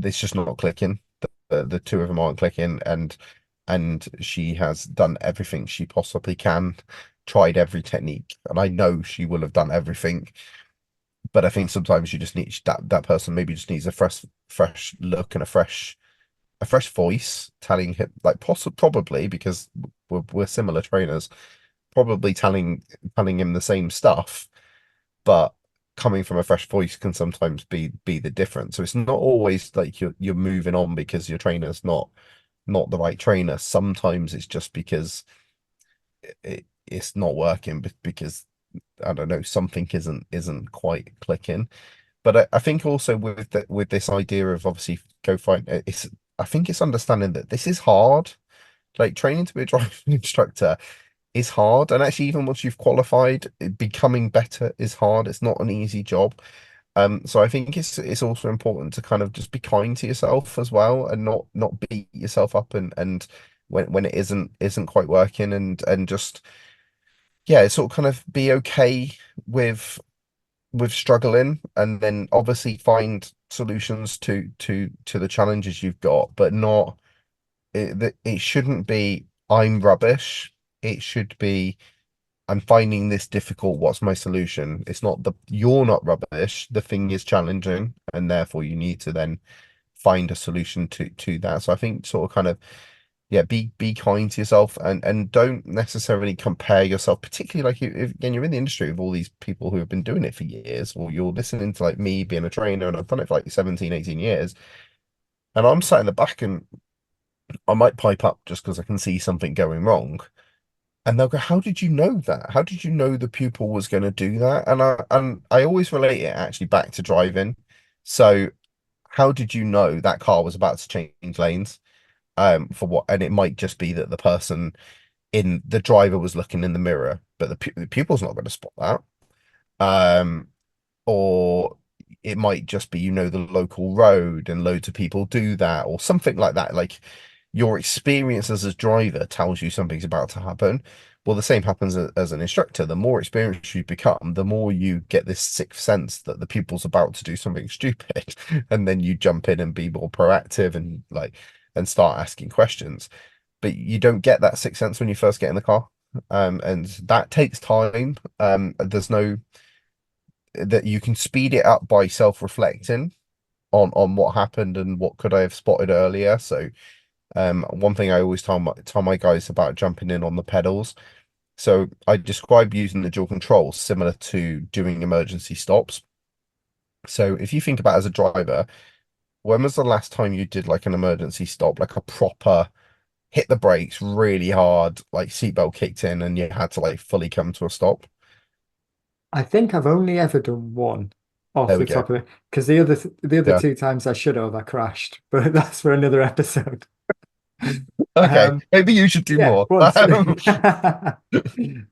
it's just not clicking. The two of them aren't clicking, and she has done everything she possibly can, tried every technique, and I know she will have done everything. But I think sometimes you just need that person maybe just needs a fresh look and a fresh voice telling him, like, probably because we're similar trainers, probably telling him the same stuff, but coming from a fresh voice can sometimes be the difference. So it's not always like you're moving on because your trainer's not the right trainer. Sometimes it's just because it's not working, because I don't know, something isn't quite clicking. But I think also with this idea of, obviously, go find it's I think it's understanding that this is hard. Like, training to be a driving instructor is hard, and actually, even once you've qualified, becoming better is hard. It's not an easy job. So I think it's also important to kind of just be kind to yourself as well, and not beat yourself up, and when it isn't quite working, and just, yeah, sort of kind of be okay with struggling, and then obviously find solutions to the challenges you've got, but not it shouldn't be I'm rubbish. It should be I'm finding this difficult. What's my solution? It's not you're not rubbish. The thing is challenging, and therefore you need to then find a solution to that. So I think, sort of kind of, yeah, be kind to yourself, and don't necessarily compare yourself, particularly, like, again, you're in the industry with all these people who have been doing it for years, or you're listening to, like, me being a trainer, and I've done it for like 17, 18 years, and I'm sat in the back, and I might pipe up just because I can see something going wrong. And they'll go, "How did you know that? How did you know the pupil was going to do that?" And I always relate it actually back to driving. So, how did you know that car was about to change lanes? For what? And it might just be that the driver was looking in the mirror, but the pupil's not going to spot that. Um, or it might just be, the local road, and loads of people do that, or something like that. Like, your experience as a driver tells you something's about to happen. Well, the same happens as an instructor. The more experienced you become, the more you get this sixth sense that the pupil's about to do something stupid, and then you jump in and be more proactive, and start asking questions. But you don't get that sixth sense when you first get in the car, and that takes time. There's no that you can speed it up by self-reflecting on what happened and what could I have spotted earlier. So, one thing I always tell my guys about jumping in on the pedals. So I describe using the dual controls similar to doing emergency stops. So if you think about, as a driver, when was the last time you did, like, an emergency stop, like a proper hit the brakes really hard, like seatbelt kicked in, and you had to, like, fully come to a stop? I think I've only ever done one off There we the go. top of it because the other Yeah. two times I should have, I crashed, but that's for another episode. Okay. Um, Maybe you should do yeah, more. once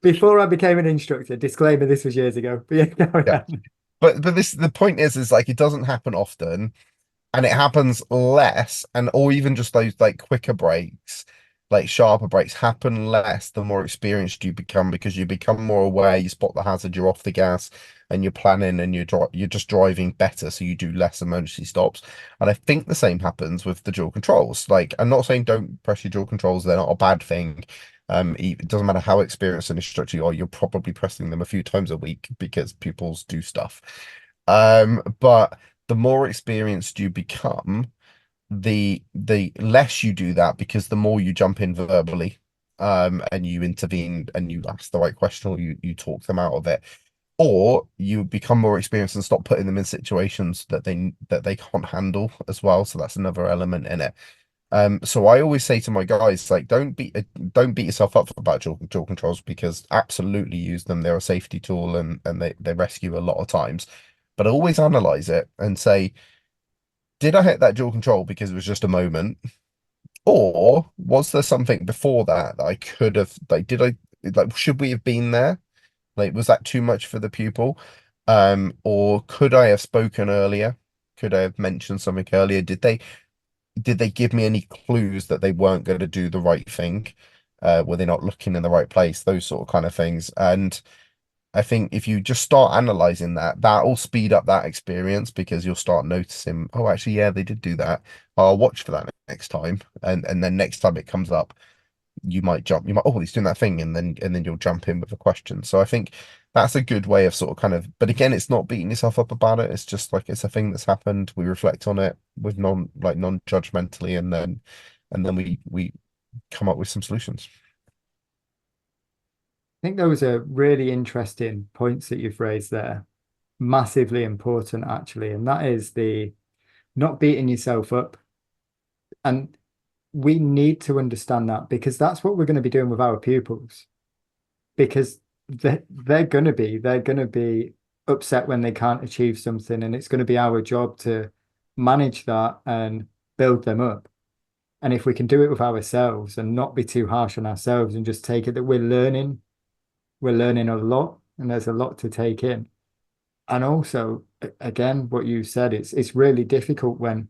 before I became an instructor. Disclaimer: this was years ago. But yeah, carry Yeah. on. But the point is like, it doesn't happen often, and it happens less, and or even just those, like, quicker breaks. like sharper breaks happen less the more experienced you become, because you become more aware, you spot the hazard, you're off the gas, and you're planning, and you're just driving better, so you do less emergency stops. And I think the same happens with the dual controls. Like, I'm not saying don't press your dual controls, they're not a bad thing. It doesn't matter how experienced an instructor you are, you're probably pressing them a few times a week because pupils do stuff. But the more experienced you become, the less you do that, because the more you jump in verbally, and you intervene and you ask the right question, or you talk them out of it, or you become more experienced and stop putting them in situations that they can't handle as well. So that's another element in it. So I always say to my guys, like, don't beat yourself up about dual controls, because absolutely use them. They're a safety tool, and they rescue a lot of times. But always analyze it and say, did I hit that dual control because it was just a moment? Or was there something before that I could have, like, should we have been there? Like, was that too much for the pupil? Or could I have spoken earlier? Could I have mentioned something earlier? Did they give me any clues that they weren't going to do the right thing? Were they not looking in the right place? Those sort of kind of things. And I think if you just start analyzing that, that will speed up that experience, because you'll start noticing, oh, actually, yeah, they did do that. I'll watch for that next time. And then next time it comes up, oh, he's doing that thing, and then you'll jump in with a question. So I think that's a good way of sort of kind of, but again, it's not beating yourself up about it. It's just like, it's a thing that's happened. We reflect on it with non-judgmentally, and then we come up with some solutions. I think those are really interesting points that you've raised there. Massively important, actually. And that is the not beating yourself up. And we need to understand that, because that's what we're going to be doing with our pupils. Because they're going to be upset when they can't achieve something. And it's going to be our job to manage that and build them up. And if we can do it with ourselves and not be too harsh on ourselves, and just take it that we're learning a lot, and there's a lot to take in. And also, again, what you said, it's really difficult when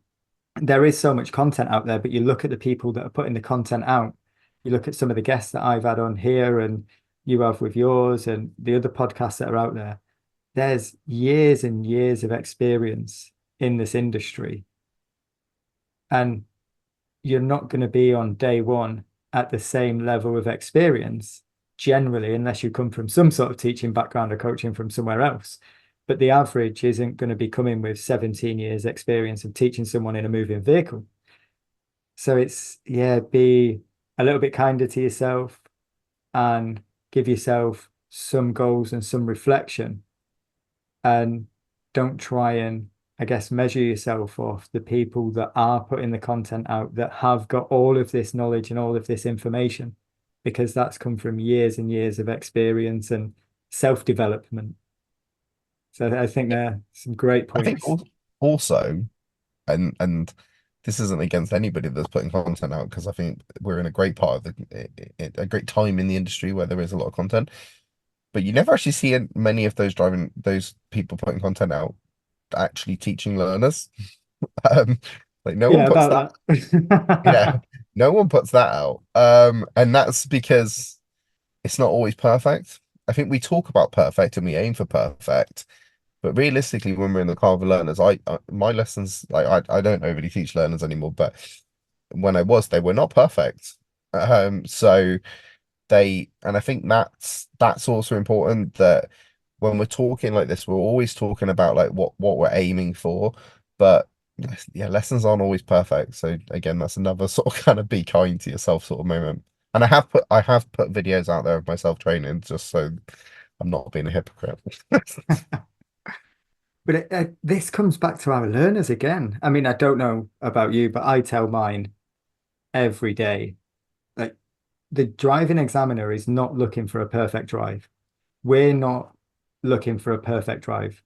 there is so much content out there, but you look at the people that are putting the content out. You look at some of the guests that I've had on here, and you have with yours, and the other podcasts that are out there. There's years and years of experience in this industry, and you're not going to be on day one at the same level of experience generally, unless you come from some sort of teaching background or coaching from somewhere else. But the average isn't going to be coming with 17 years experience of teaching someone in a moving vehicle. So it's, yeah, be a little bit kinder to yourself, and give yourself some goals and some reflection, and don't try and, I guess, measure yourself off the people that are putting the content out, that have got all of this knowledge and all of this information, because that's come from years and years of experience and self-development. So I think there are some great I think points. also, and this isn't against anybody that's putting content out, because I think we're in a great part of a great time in the industry where there is a lot of content, but you never actually see many of those people putting content out actually teaching learners. Um, like, no one Yeah, puts that, about yeah, that. no one puts that out. And that's because it's not always perfect. I think we talk about perfect and we aim for perfect, but realistically, when we're in the car with learners, my lessons, like, I don't overly teach learners anymore, but when I was, they were not perfect. So and I think that's also important, that when we're talking like this, we're always talking about like what we're aiming for, but yeah, lessons aren't always perfect. So again, that's another sort of kind of be kind to yourself sort of moment. And I have put videos out there of myself training, just so I'm not being a hypocrite. But this comes back to our learners again. I mean, I don't know about you, but I tell mine every day, like, the driving examiner is not looking for a perfect drive. We're not looking for a perfect drive.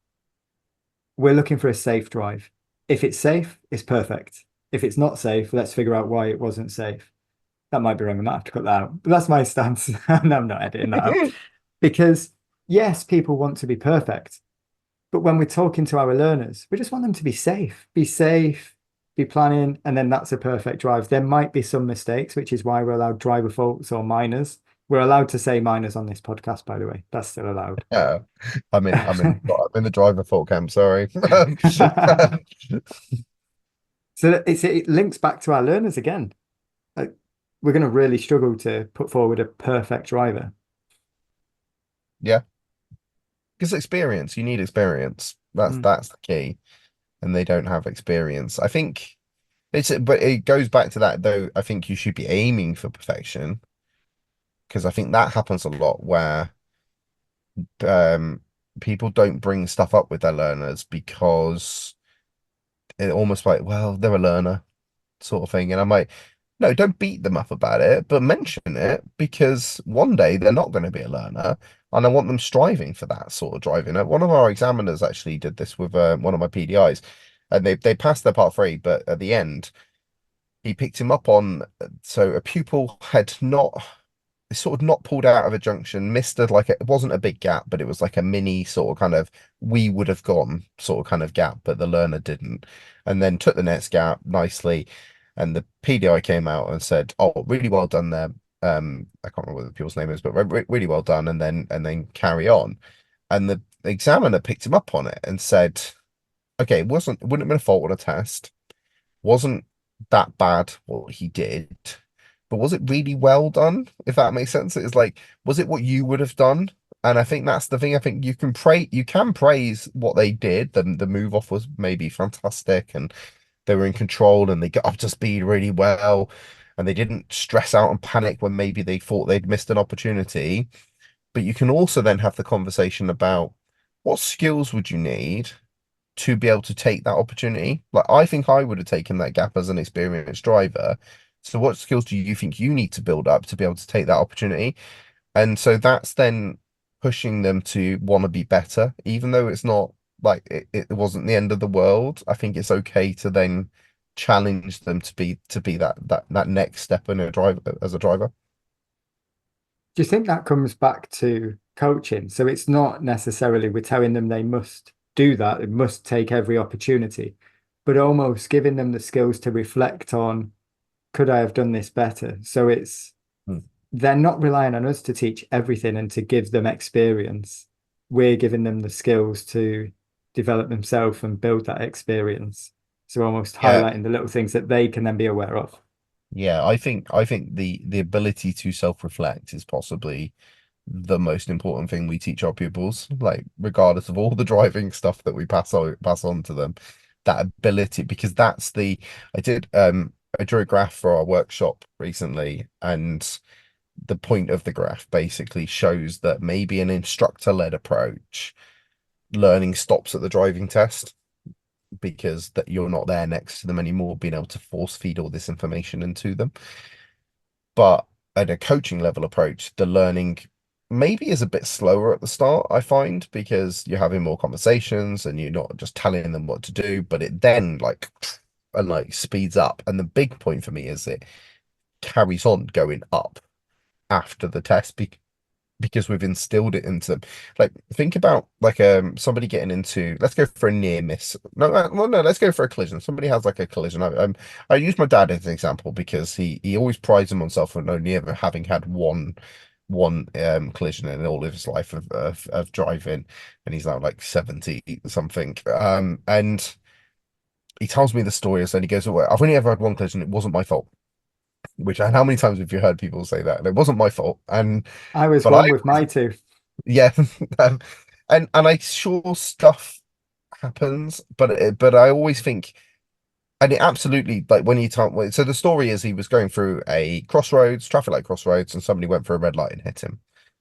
We're looking for a safe drive. If it's safe, it's perfect. If it's not safe, let's figure out why it wasn't safe. That might be wrong. I might have to cut that out. But that's my stance. And I'm not editing that out. Because yes, people want to be perfect. But when we're talking to our learners, we just want them to be safe. Be safe, be planning, and then that's a perfect drive. There might be some mistakes, which is why we're allowed driver faults or minors. We're allowed to say minors on this podcast, by the way. That's still allowed. Yeah, I'm in the driver fault camp. Sorry. So it links back to our learners again. Like, we're going to really struggle to put forward a perfect driver. Yeah, because experience. You need experience. That's Mm. that's the key, and they don't have experience. I think but it goes back to that though. I think you should be aiming for perfection because I think that happens a lot where um people don't bring stuff up with their learners because it almost like, well, they're a learner sort of thing. And I'm like, no, don't beat them up about it, but mention it because one day they're not going to be a learner. And I want them striving for that sort of driving. One of our examiners actually did this with one of my PDIs, and they passed their part three, but at the end, he picked him up on. So a pupil had not sort of not pulled out of a junction, missed it like it wasn't a big gap, but it was like a mini sort of kind of we would have gone sort of kind of gap, but the learner didn't, and then took the next gap nicely. And the PDI came out and said, "Oh, really well done there." I can't remember what the pupil's name is, but really well done, and then carry on. And the examiner picked him up on it and said, "Okay, wouldn't have been a fault on a test. Wasn't that bad what he did, but was it really well done? If that makes sense, it's like, was it what you would have done?" And I think that's the thing. I think you can praise what they did. The move off was maybe fantastic, and they were in control, and they got up to speed really well, and they didn't stress out and panic when maybe they thought they'd missed an opportunity. But you can also then have the conversation about what skills would you need to be able to take that opportunity. Like I think I would have taken that gap as an experienced driver. So what skills do you think you need to build up to be able to take that opportunity? And so that's then pushing them to want to be better, even though it's not like it wasn't the end of the world. I think it's okay to then challenge them to be that next step in a driver as a driver. Do you think that comes back to coaching? So it's not necessarily we're telling them they must do that, they must take every opportunity, but almost giving them the skills to reflect on, could I have done this better? So Hmm. they're not relying on us to teach everything and to give them experience. We're giving them the skills to develop themselves and build that experience. So almost Yeah, highlighting the little things that they can then be aware of. yeah. I think the ability to self-reflect is possibly the most important thing we teach our pupils, like regardless of all the driving stuff that we pass on to them, that ability, because that's the I drew a graph for our workshop recently, and the point of the graph basically shows that maybe an instructor-led approach, learning stops at the driving test because that you're not there next to them anymore, being able to force feed all this information into them. But at a coaching level approach, the learning maybe is a bit slower at the start, I find, because you're having more conversations and you're not just telling them what to do, but it then like speeds up. And the big point for me is it carries on going up after the test because we've instilled it into them. Like think about like somebody getting into, let's go for a near miss. No, well, no, let's go for a collision. Somebody has like a collision. I use my dad as an example because he always prides himself for only ever having had one collision in all of his life of driving, and he's now like 70 something. And he tells me the story, and he goes, "Well, I've only ever had one collision. It wasn't my fault." Which, and how many times have you heard people say that? And it wasn't my fault. And I was but I one with my two. yeah, um, and I sure stuff happens, but I always think, and it absolutely like when you talk. So the story is he was going through a crossroads, traffic light crossroads, and somebody went for a red light and hit him.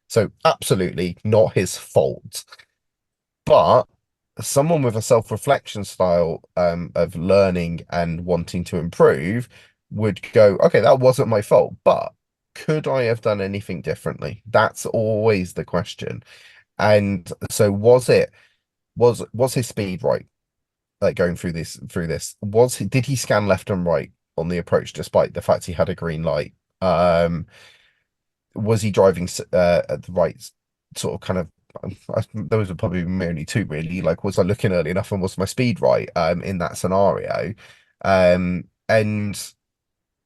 So absolutely not his fault, but someone with a self-reflection style of learning and wanting to improve would go, okay, that wasn't my fault, but could I have done anything differently? That's always the question. And so was his speed right? Like going through this, did he scan left and right on the approach despite the fact he had a green light? Was he driving at the right sort of kind of those are probably my only two really. Like, was I looking early enough and was my speed right in that scenario? And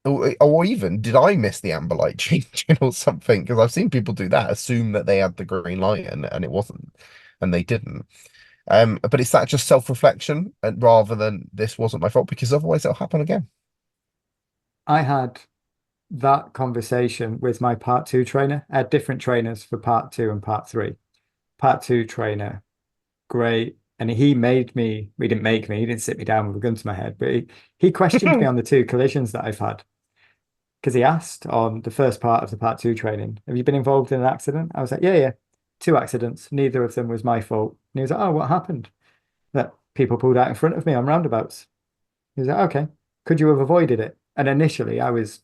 or even did I miss the amber light changing or something? Because I've seen people do that, assume that they had the green light and it wasn't, and they didn't. But it's that just self-reflection and rather than this wasn't my fault because otherwise it'll happen again. I had that conversation with my part two trainer. I had different trainers for part two and part three. Part two trainer, great. And he made me, he didn't make me, he didn't sit me down with a gun to my head, but he questioned me on the two collisions that I've had. Because he asked on the first part of the part two training, have you been involved in an accident? I was like, yeah, yeah, two accidents. Neither of them was my fault. And he was like, oh, what happened? That people pulled out in front of me on roundabouts. He was like, okay, could you have avoided it? And initially I was,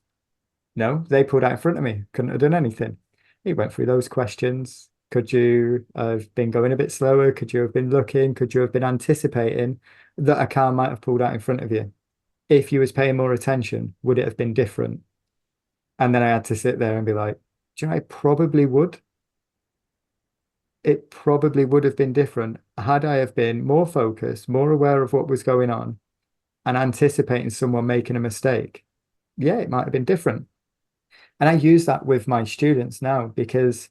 no, they pulled out in front of me. Couldn't have done anything. He went through those questions. Could you have been going a bit slower? Could you have been looking? Could you have been anticipating that a car might have pulled out in front of you? If you was paying more attention, would it have been different? And then I had to sit there and be like, do you know, I probably would. It probably would have been different had I have been more focused, more aware of what was going on, and anticipating someone making a mistake. Yeah, it might have been different. And I use that with my students now because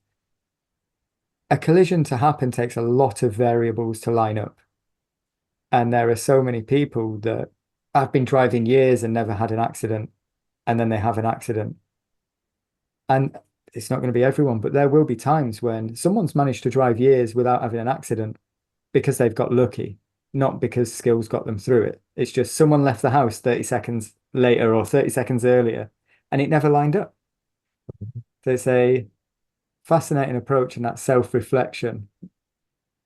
a collision to happen takes a lot of variables to line up. And there are so many people that I've been driving years and never had an accident, and then they have an accident. And it's not going to be everyone, but there will be times when someone's managed to drive years without having an accident because they've got lucky, not because skills got them through it. It's just someone left the house 30 seconds later or 30 seconds earlier and it never lined up. There's a fascinating approach in that self-reflection.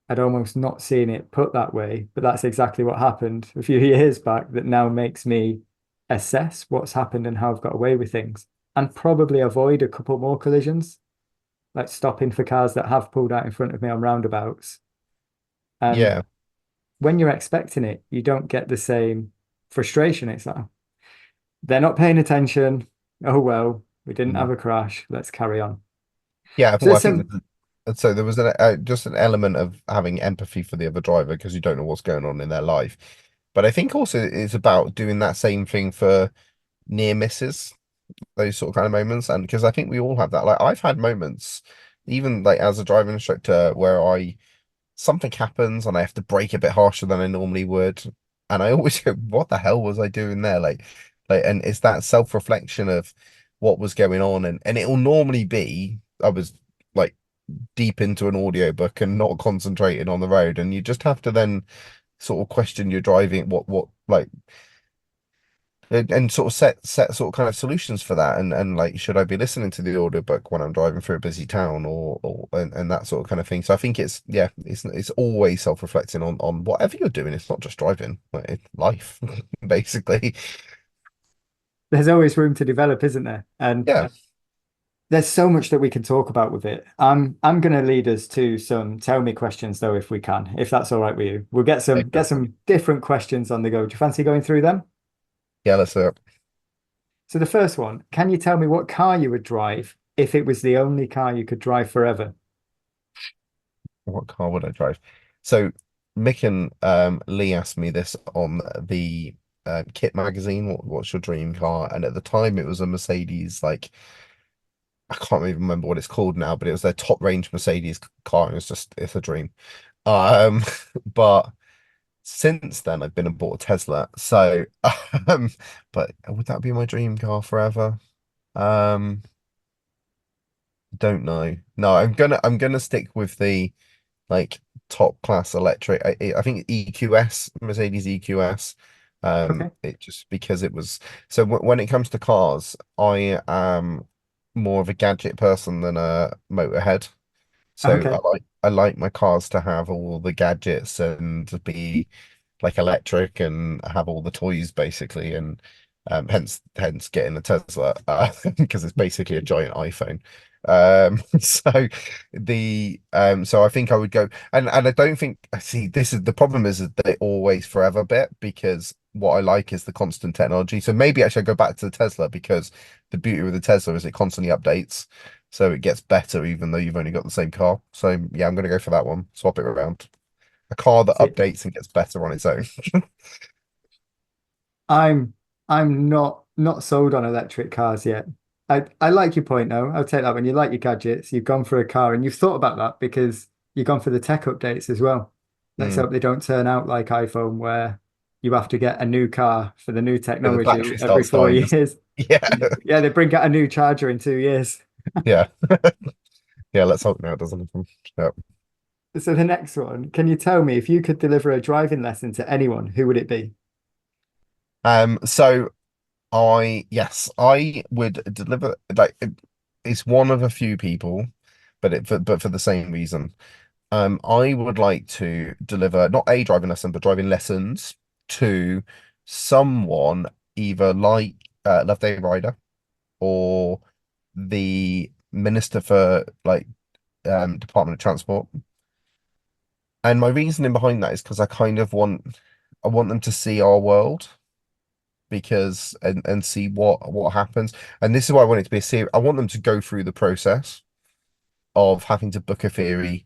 I'd almost not seen it put that way, but that's exactly what happened a few years back that now makes me assess what's happened and how I've got away with things and probably avoid a couple more collisions, like stopping for cars that have pulled out in front of me on roundabouts. And Yeah, when you're expecting it, you don't get the same frustration. It's like, they're not paying attention. Oh, well, we didn't have mm. a crash. Let's carry on. Yeah. So Well, there's I think some, so. There was just an element of having empathy for the other driver because you don't know what's going on in their life. But I think also it's about doing that same thing for near misses, those sort of kind of moments. And because I think we all have that. Like I've had moments, even like as a driving instructor, where I something happens and I have to brake a bit harsher than I normally would. And I always go, what the hell was I doing there? And it's that self-reflection of what was going on. And it will normally be, I was like deep into an audiobook and not concentrating on the road. And you just have to then sort of question your driving, what like and sort of set sort of kind of solutions for that and like should I be listening to the audiobook when I'm driving through a busy town or and that sort of kind of thing. So I think it's yeah it's always self-reflecting on whatever you're doing. It's not just driving, like it's life basically. there's always room to develop, isn't there? And Yeah. there's so much that we can talk about with it. I'm going to lead us to some tell me questions though, if we can, if that's all right with you. We'll Yeah, go get for it. some different questions on the go. Do you fancy going through them? Yeah, let's do it. So the first one, can you tell me what car you would drive if it was the only car you could drive forever? What car would I drive? So Mick and Lee asked me this on the Kit magazine. What's your dream car? And at the time, it was a Mercedes. Like I can't even remember what it's called now, but it was their top range Mercedes car. And it's a dream. Um, but since then, I've been and bought a Tesla. So, um, but would that be my dream car forever? Um, don't know. No, I'm gonna stick with the like top class electric. I think EQS, Mercedes EQS. Okay. It just because it was so when it comes to cars, I am more of a gadget person than a motorhead. So Okay. I like my cars to have all the gadgets and to be like electric and have all the toys basically, and hence getting a Tesla because it's basically a giant iPhone. So so I think I would go and I don't think I see this is the problem is that they always forever bit because what I like is the constant technology. So maybe actually I go back to the Tesla because the beauty with the Tesla is it constantly updates. So it gets better even though you've only got the same car. So yeah, I'm gonna go for that one. Swap it around. A car that See, updates and gets better on its own. I'm I'm not sold on electric cars yet. I like your point though. I'll take that one. You like your gadgets. You've gone for a car and you've thought about that because you've gone for the tech updates as well. Let's Mm. hope they don't turn out like iPhone where you have to get a new car for the new But the technology battery every starts four dying. years. Yeah, Yeah, they bring out a new charger in 2 years. yeah, yeah. Let's hope now it doesn't happen. Yeah. So the next one, can you tell me if you could deliver a driving lesson to anyone, who would it be? So yes, I would deliver like it's one of a few people, but for the same reason. I would like to deliver not a driving lesson, but driving lessons to someone either like Loveday Rider or the Minister for Department of Transport. And my reasoning behind that is because I want them to see our world because and see what happens. And this is why I want it to be a series. I want them to go through the process of having to book a theory,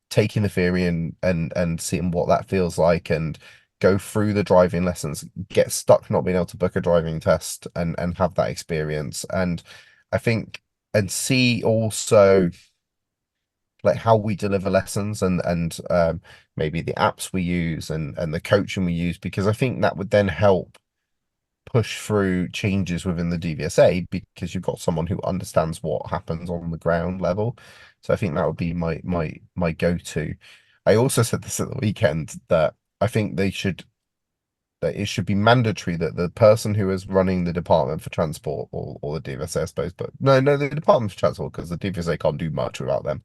taking the theory and seeing what that feels like and go through the driving lessons, get stuck not being able to book a driving test and have that experience. And I think and see also like how we deliver lessons and maybe the apps we use and the coaching we use because I think that would then help push through changes within the DVSA because you've got someone who understands what happens on the ground level. So I think that would be my go-to. I also said this at the weekend that I think that it should be mandatory that the person who is running the Department for Transport or the DVSA, I suppose, but no, the Department for Transport because the DVSA can't do much without them.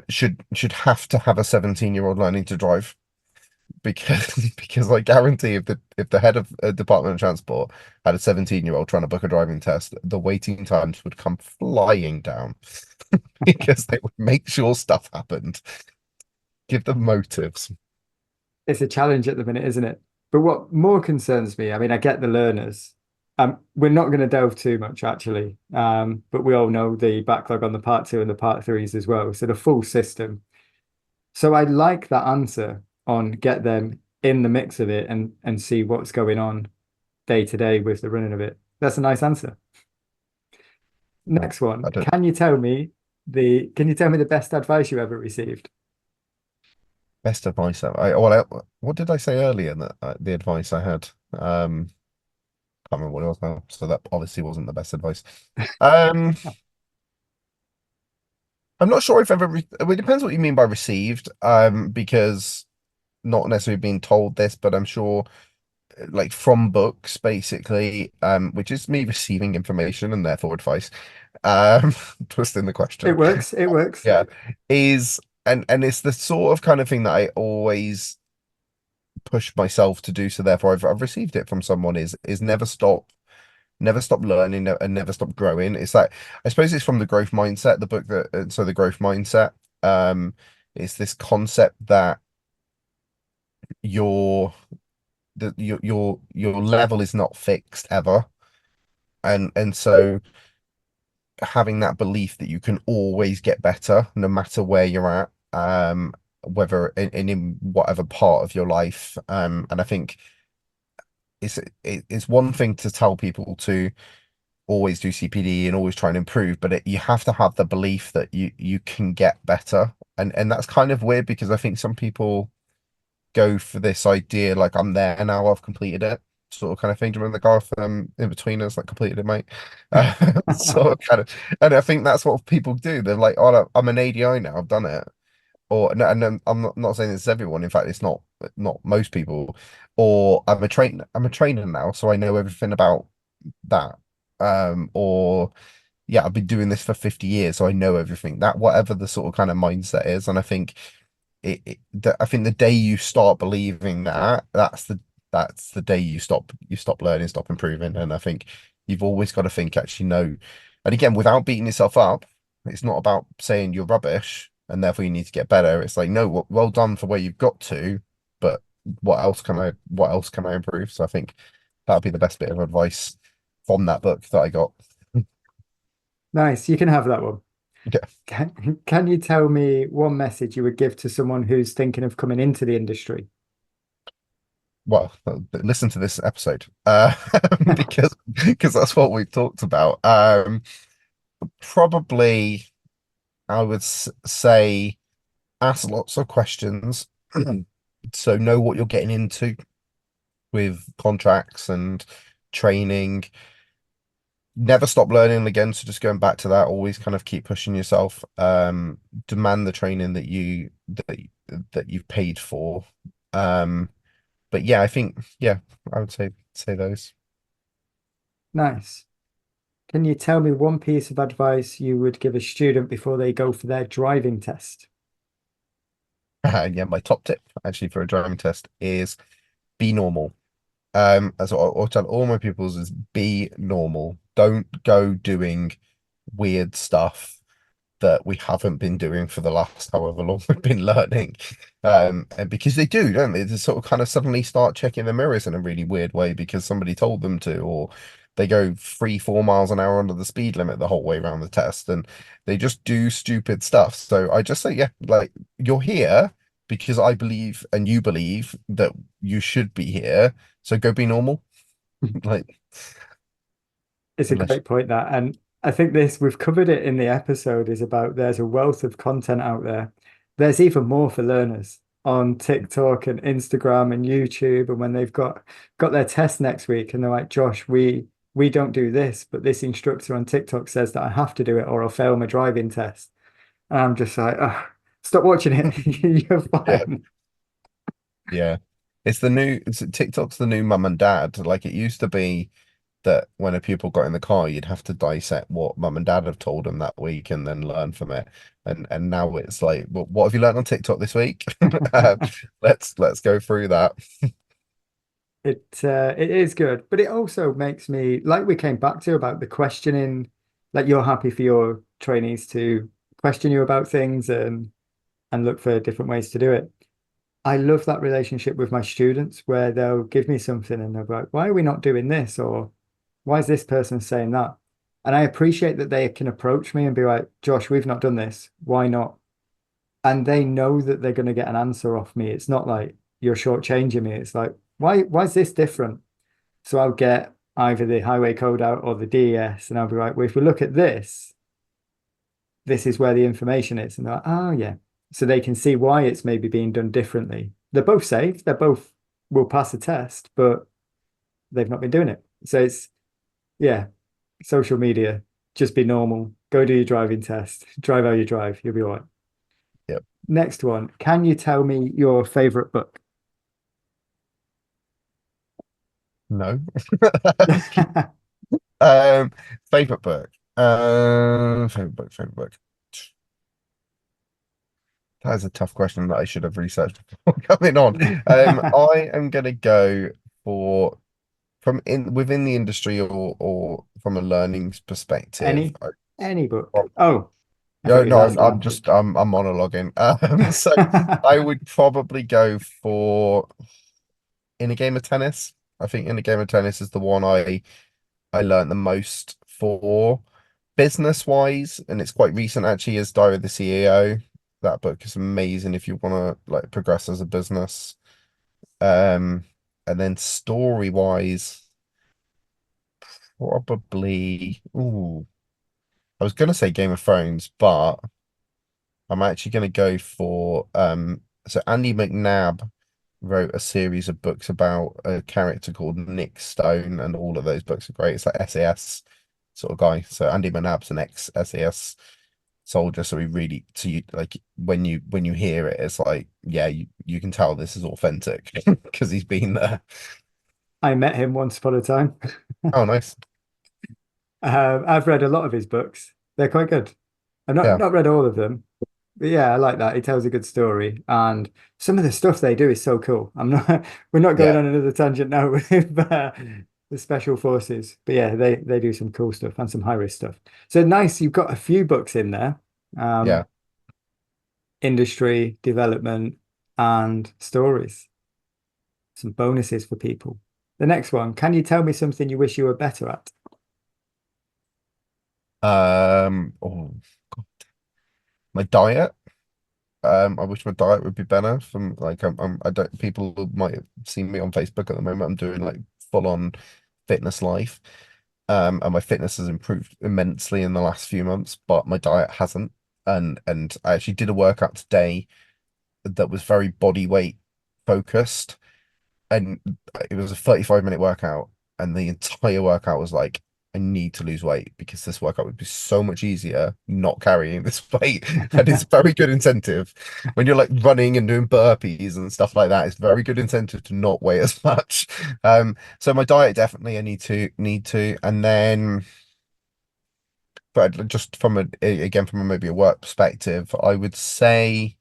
Should have to have a 17-year-old learning to drive because because I guarantee if the head of Department of Transport had a 17-year-old trying to book a driving test, the waiting times would come flying down because they would make sure stuff happened. Give them motives. It's a challenge at the minute, isn't it? But what more concerns me, I mean, I get the learners. We're not going to delve too much actually, but we all know the backlog on the part two and the part threes as well. So the full system. So I like that answer on get them in the mix of it and see what's going on day to day with the running of it. That's a nice answer. Next I one. don't Can you tell me the best advice you ever received? best advice. What did I say earlier that the advice I had? Can't remember what it was now. So that obviously wasn't the best advice. Um, I'm not sure if ever. Well, it depends what you mean by received. Because not necessarily being told this, but I'm sure like from books basically which is me receiving information and therefore advice twisting the It question works. It works. yeah is and it's the sort of kind of thing that I always push myself to do so therefore I've received it from someone is never stop learning and never stop growing. It's like I suppose it's from the growth mindset the book that so the growth mindset it's this concept that your your level is not fixed ever and so having that belief that you can always get better no matter where you're at whether in whatever part of your life and I think it's one thing to tell people to always do CPD and always try and improve but you have to have the belief that you can get better and that's kind of weird because I think some people go for this idea like I'm there now, I've completed it, sort of kind of thing. Do you remember the guy from In Between Us like completed it, mate? Sort of kind of, and I think that's what people do. They're like, oh, no, I'm an ADI now, I've done it. Or no, and then I'm not saying it's everyone. In fact, it's not most people. Or I'm a trainer now, so I know everything about that. Or yeah, I've been doing this for 50 years, so I know everything. That whatever the sort of kind of mindset is, and I think I think the day you start believing that, that's the day you stop learning, stop improving. And I think you've always got to think actually no. And again, without beating yourself up, it's not about saying you're rubbish and therefore you need to get better. It's like no, well done for where you've got to, but what else can I improve? So I think that'd be the best bit of advice from that book that I got. Nice. You can have that one. Yeah. Can you tell me one message you would give to someone who's thinking of coming into the industry? well, listen to this episode, because that's what we've talked about. Probably I would say ask lots of questions, so know what you're getting into with contracts and training. Never stop learning again, so just going back to that, always kind of keep pushing yourself. Demand the training that you've paid for. Um, but yeah, I think, yeah, I would say those. Nice. Can you tell me one piece of advice you would give a student before they go for their driving test? Yeah, my top tip actually for a driving test is be normal. As I tell all my pupils is be normal. Don't go doing weird stuff that we haven't been doing for the last however long we've been learning. And because they do, don't they? They sort of kind of suddenly start checking the mirrors in a really weird way because somebody told them to, or they go 3, 4 miles an hour under the speed limit the whole way around the test, and they just do stupid stuff. So I just say, yeah, like you're here because I believe and you believe that you should be here. So go be normal. Like It's a unless great point that, and I think this we've covered it in the episode is about there's a wealth of content out there. There's even more for learners on TikTok and Instagram and YouTube. And when they've got their test next week and they're like, Josh, we don't do this, but this instructor on TikTok says that I have to do it or I'll fail my driving test. And I'm just like, oh, stop watching it. You're yeah, fine. yeah. TikTok's the new mum and dad. Like it used to be that when a pupil got in the car, you'd have to dissect what mum and dad have told them that week and then learn from it. And now it's like, well, what have you learned on TikTok this week? Um, let's go through that. It is good, but it also makes me like we came back to about the questioning, like you're happy for your trainees to question you about things and look for different ways to do it. I love that relationship with my students where they'll give me something and they'll be like, why are we not doing this? Or why is this person saying that? And I appreciate that they can approach me and be like, Josh, we've not done this. Why not? And they know that they're going to get an answer off me. It's not like you're shortchanging me. It's like, why is this different? So I'll get either the highway code out or the DES, and I'll be like, well, if we look at this, this is where the information is. And they're like, oh, yeah. So they can see why it's maybe being done differently. They're both safe. They're both will pass the test, but they've not been doing it. So it's, yeah, social media, just be normal. Go do your driving test. Drive how you drive. You'll be all right. Yep. Next one. Can you tell me your favorite book? No. Um, favorite book. Favorite book. That is a tough question that I should have researched before coming on. I am gonna go for from in within the industry or from a learning perspective. Any any book? Oh, I thought No, you was no, I'm asking I'm me. just I'm monologuing. So I would probably go for In a Game of Tennis. I think In a Game of Tennis is the one I learned the most for business wise, and it's quite recent actually. Is Diary of the CEO. That book is amazing if you want to like progress as a business. Um, and then story wise, probably. Ooh, I was gonna say Game of Thrones, but I'm actually gonna go for So Andy McNabb wrote a series of books about a character called Nick Stone, and all of those books are great. It's like SAS sort of guy. So Andy McNabb's an ex SAS soldier, so he really so you like when you hear it, it's like yeah, you can tell this is authentic because he's been there. I met him once upon a time. Oh, nice. I've read a lot of his books. They're quite good. I've Yeah, not read all of them, but yeah, I like that. He tells a good story, and some of the stuff they do is so cool. I'm not. We're not going yeah, on another tangent now with the special forces, but yeah, they do some cool stuff and some high risk stuff. So nice. You've got a few books in there. yeah. Industry, development, and stories. Some bonuses for people. The next one, can you tell me something you wish you were better at? Oh, God. My diet. I wish my diet would be better. From like, I don't. People might have seen me on Facebook at the moment. I'm doing like full on fitness life. And my fitness has improved immensely in the last few months, but my diet hasn't. And I actually did a workout today that was very body weight focused, and it was a 35-minute workout, and the entire workout was like, I need to lose weight because this workout would be so much easier not carrying this weight. And it's very good incentive when you're like running and doing burpees and stuff like that. It's very good incentive to not weigh as much. So my diet definitely I need to, and then but just from again from maybe a work perspective, I would say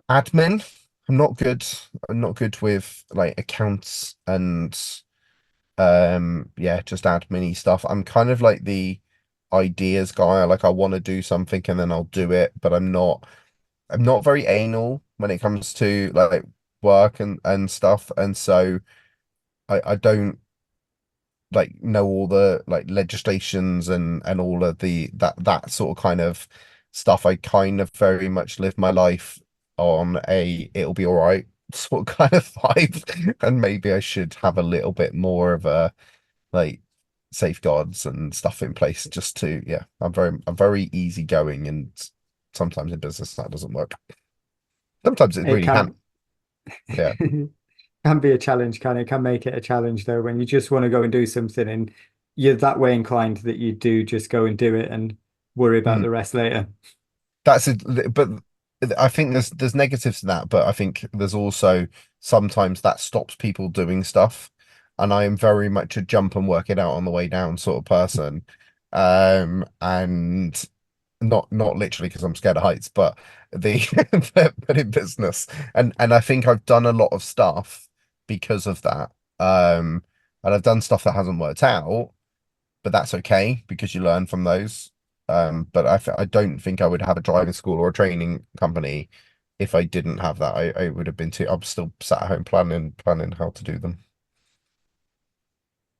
admin. I'm not good. I'm not good with like accounts and yeah, just admin stuff. I'm kind of like the ideas guy. Like I want to do something and then I'll do it, but I'm not very anal when it comes to like work and stuff. And so I don't like know all the like legislations and all of the that sort of kind of stuff. I kind of very much live my life on a it'll be all right sort of kind of vibe. And maybe I should have a little bit more of a like safeguards and stuff in place just to yeah, I'm very easygoing, and sometimes in business that doesn't work. Sometimes it It really can. can Yeah. can be a challenge, can it? Can make it a challenge though when you just want to go and do something and you're that way inclined that you do just go and do it and worry about Mm. the rest later. That's it, but I think there's negatives to that, but I think there's also sometimes that stops people doing stuff. And I am very much a jump and work it out on the way down sort of person. And not literally because I'm scared of heights, but the but in business. And I think I've done a lot of stuff because of that. And I've done stuff that hasn't worked out, but that's okay because you learn from those. But I don't think I would have a driving school or a training company if I didn't have that. I would have been too. I'm still sat at home planning how to do them.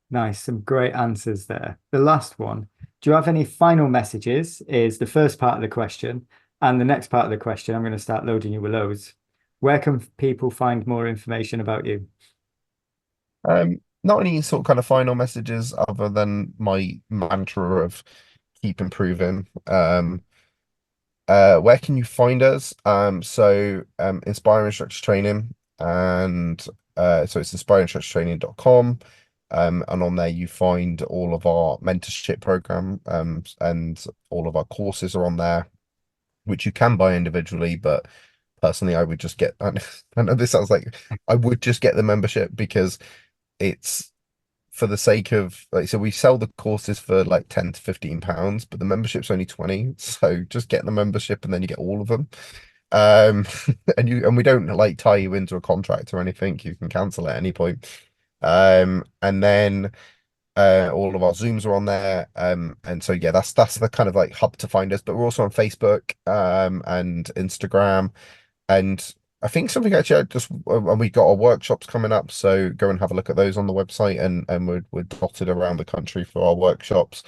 Nice, some great answers there. The last one, do you have any final messages? Is the first part of the question. And the next part of the question, I'm going to start loading you with loads. Where can people find more information about you? Not any sort of kind of final messages other than my mantra of keep improving. Where can you find us? Inspire Instructor Training, and so it's inspireinstructortraining.com. And on there you find all of our mentorship program, and all of our courses are on there, which you can buy individually, but personally I would just get I know this sounds like I would just get the membership because it's for the sake of like, so we sell the courses for like 10 to 15 pounds, but the membership's only 20. So just get the membership and then you get all of them. Um and we don't like tie you into a contract or anything. You can cancel at any point. And then all of our Zooms are on there. And so yeah, that's the kind of like hub to find us, but we're also on Facebook and Instagram. And I think something actually I just and we got our workshops coming up, so go and have a look at those on the website, and we're dotted around the country for our workshops.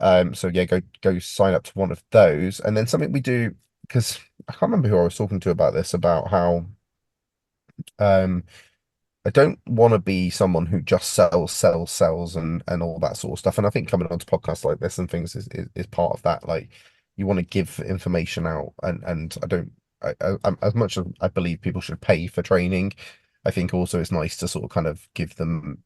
So yeah, go sign up to one of those, and then something we do because I can't remember who I was talking to about this about how um I don't want to be someone who just sells, and all that sort of stuff. And I think coming onto podcasts like this and things is part of that. Like you want to give information out, and I don't. I'm as much as I believe people should pay for training, I think also it's nice to sort of kind of give them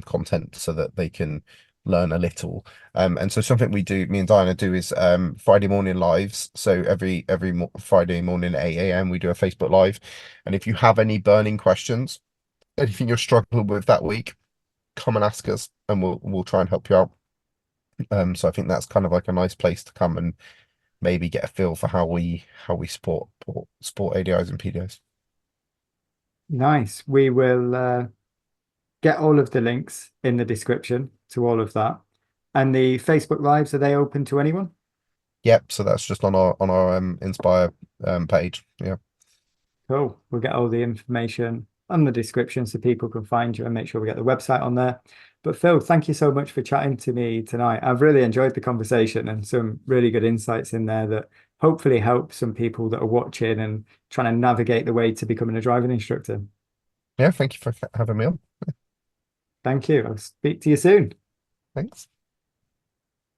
content so that they can learn a little. And so something we do, me and Diana do, is Friday morning lives. So every Friday morning at 8 a.m. we do a Facebook Live, and if you have any burning questions, anything you're struggling with that week, come and ask us, and we'll try and help you out. So I think that's kind of like a nice place to come and maybe get a feel for how we sport ADIs and PDIs. Nice. We will get all of the links in the description to all of that. And the Facebook Lives, are they open to anyone? Yep. So that's just on our Inspire page. Yeah. Cool. We'll get all the information on the description so people can find you and make sure we get the website on there. But Phil, thank you so much for chatting to me tonight. I've really enjoyed the conversation and some really good insights in there that hopefully help some people that are watching and trying to navigate the way to becoming a driving instructor. Yeah, thank you for having me on. Thank you. I'll speak to you soon. Thanks.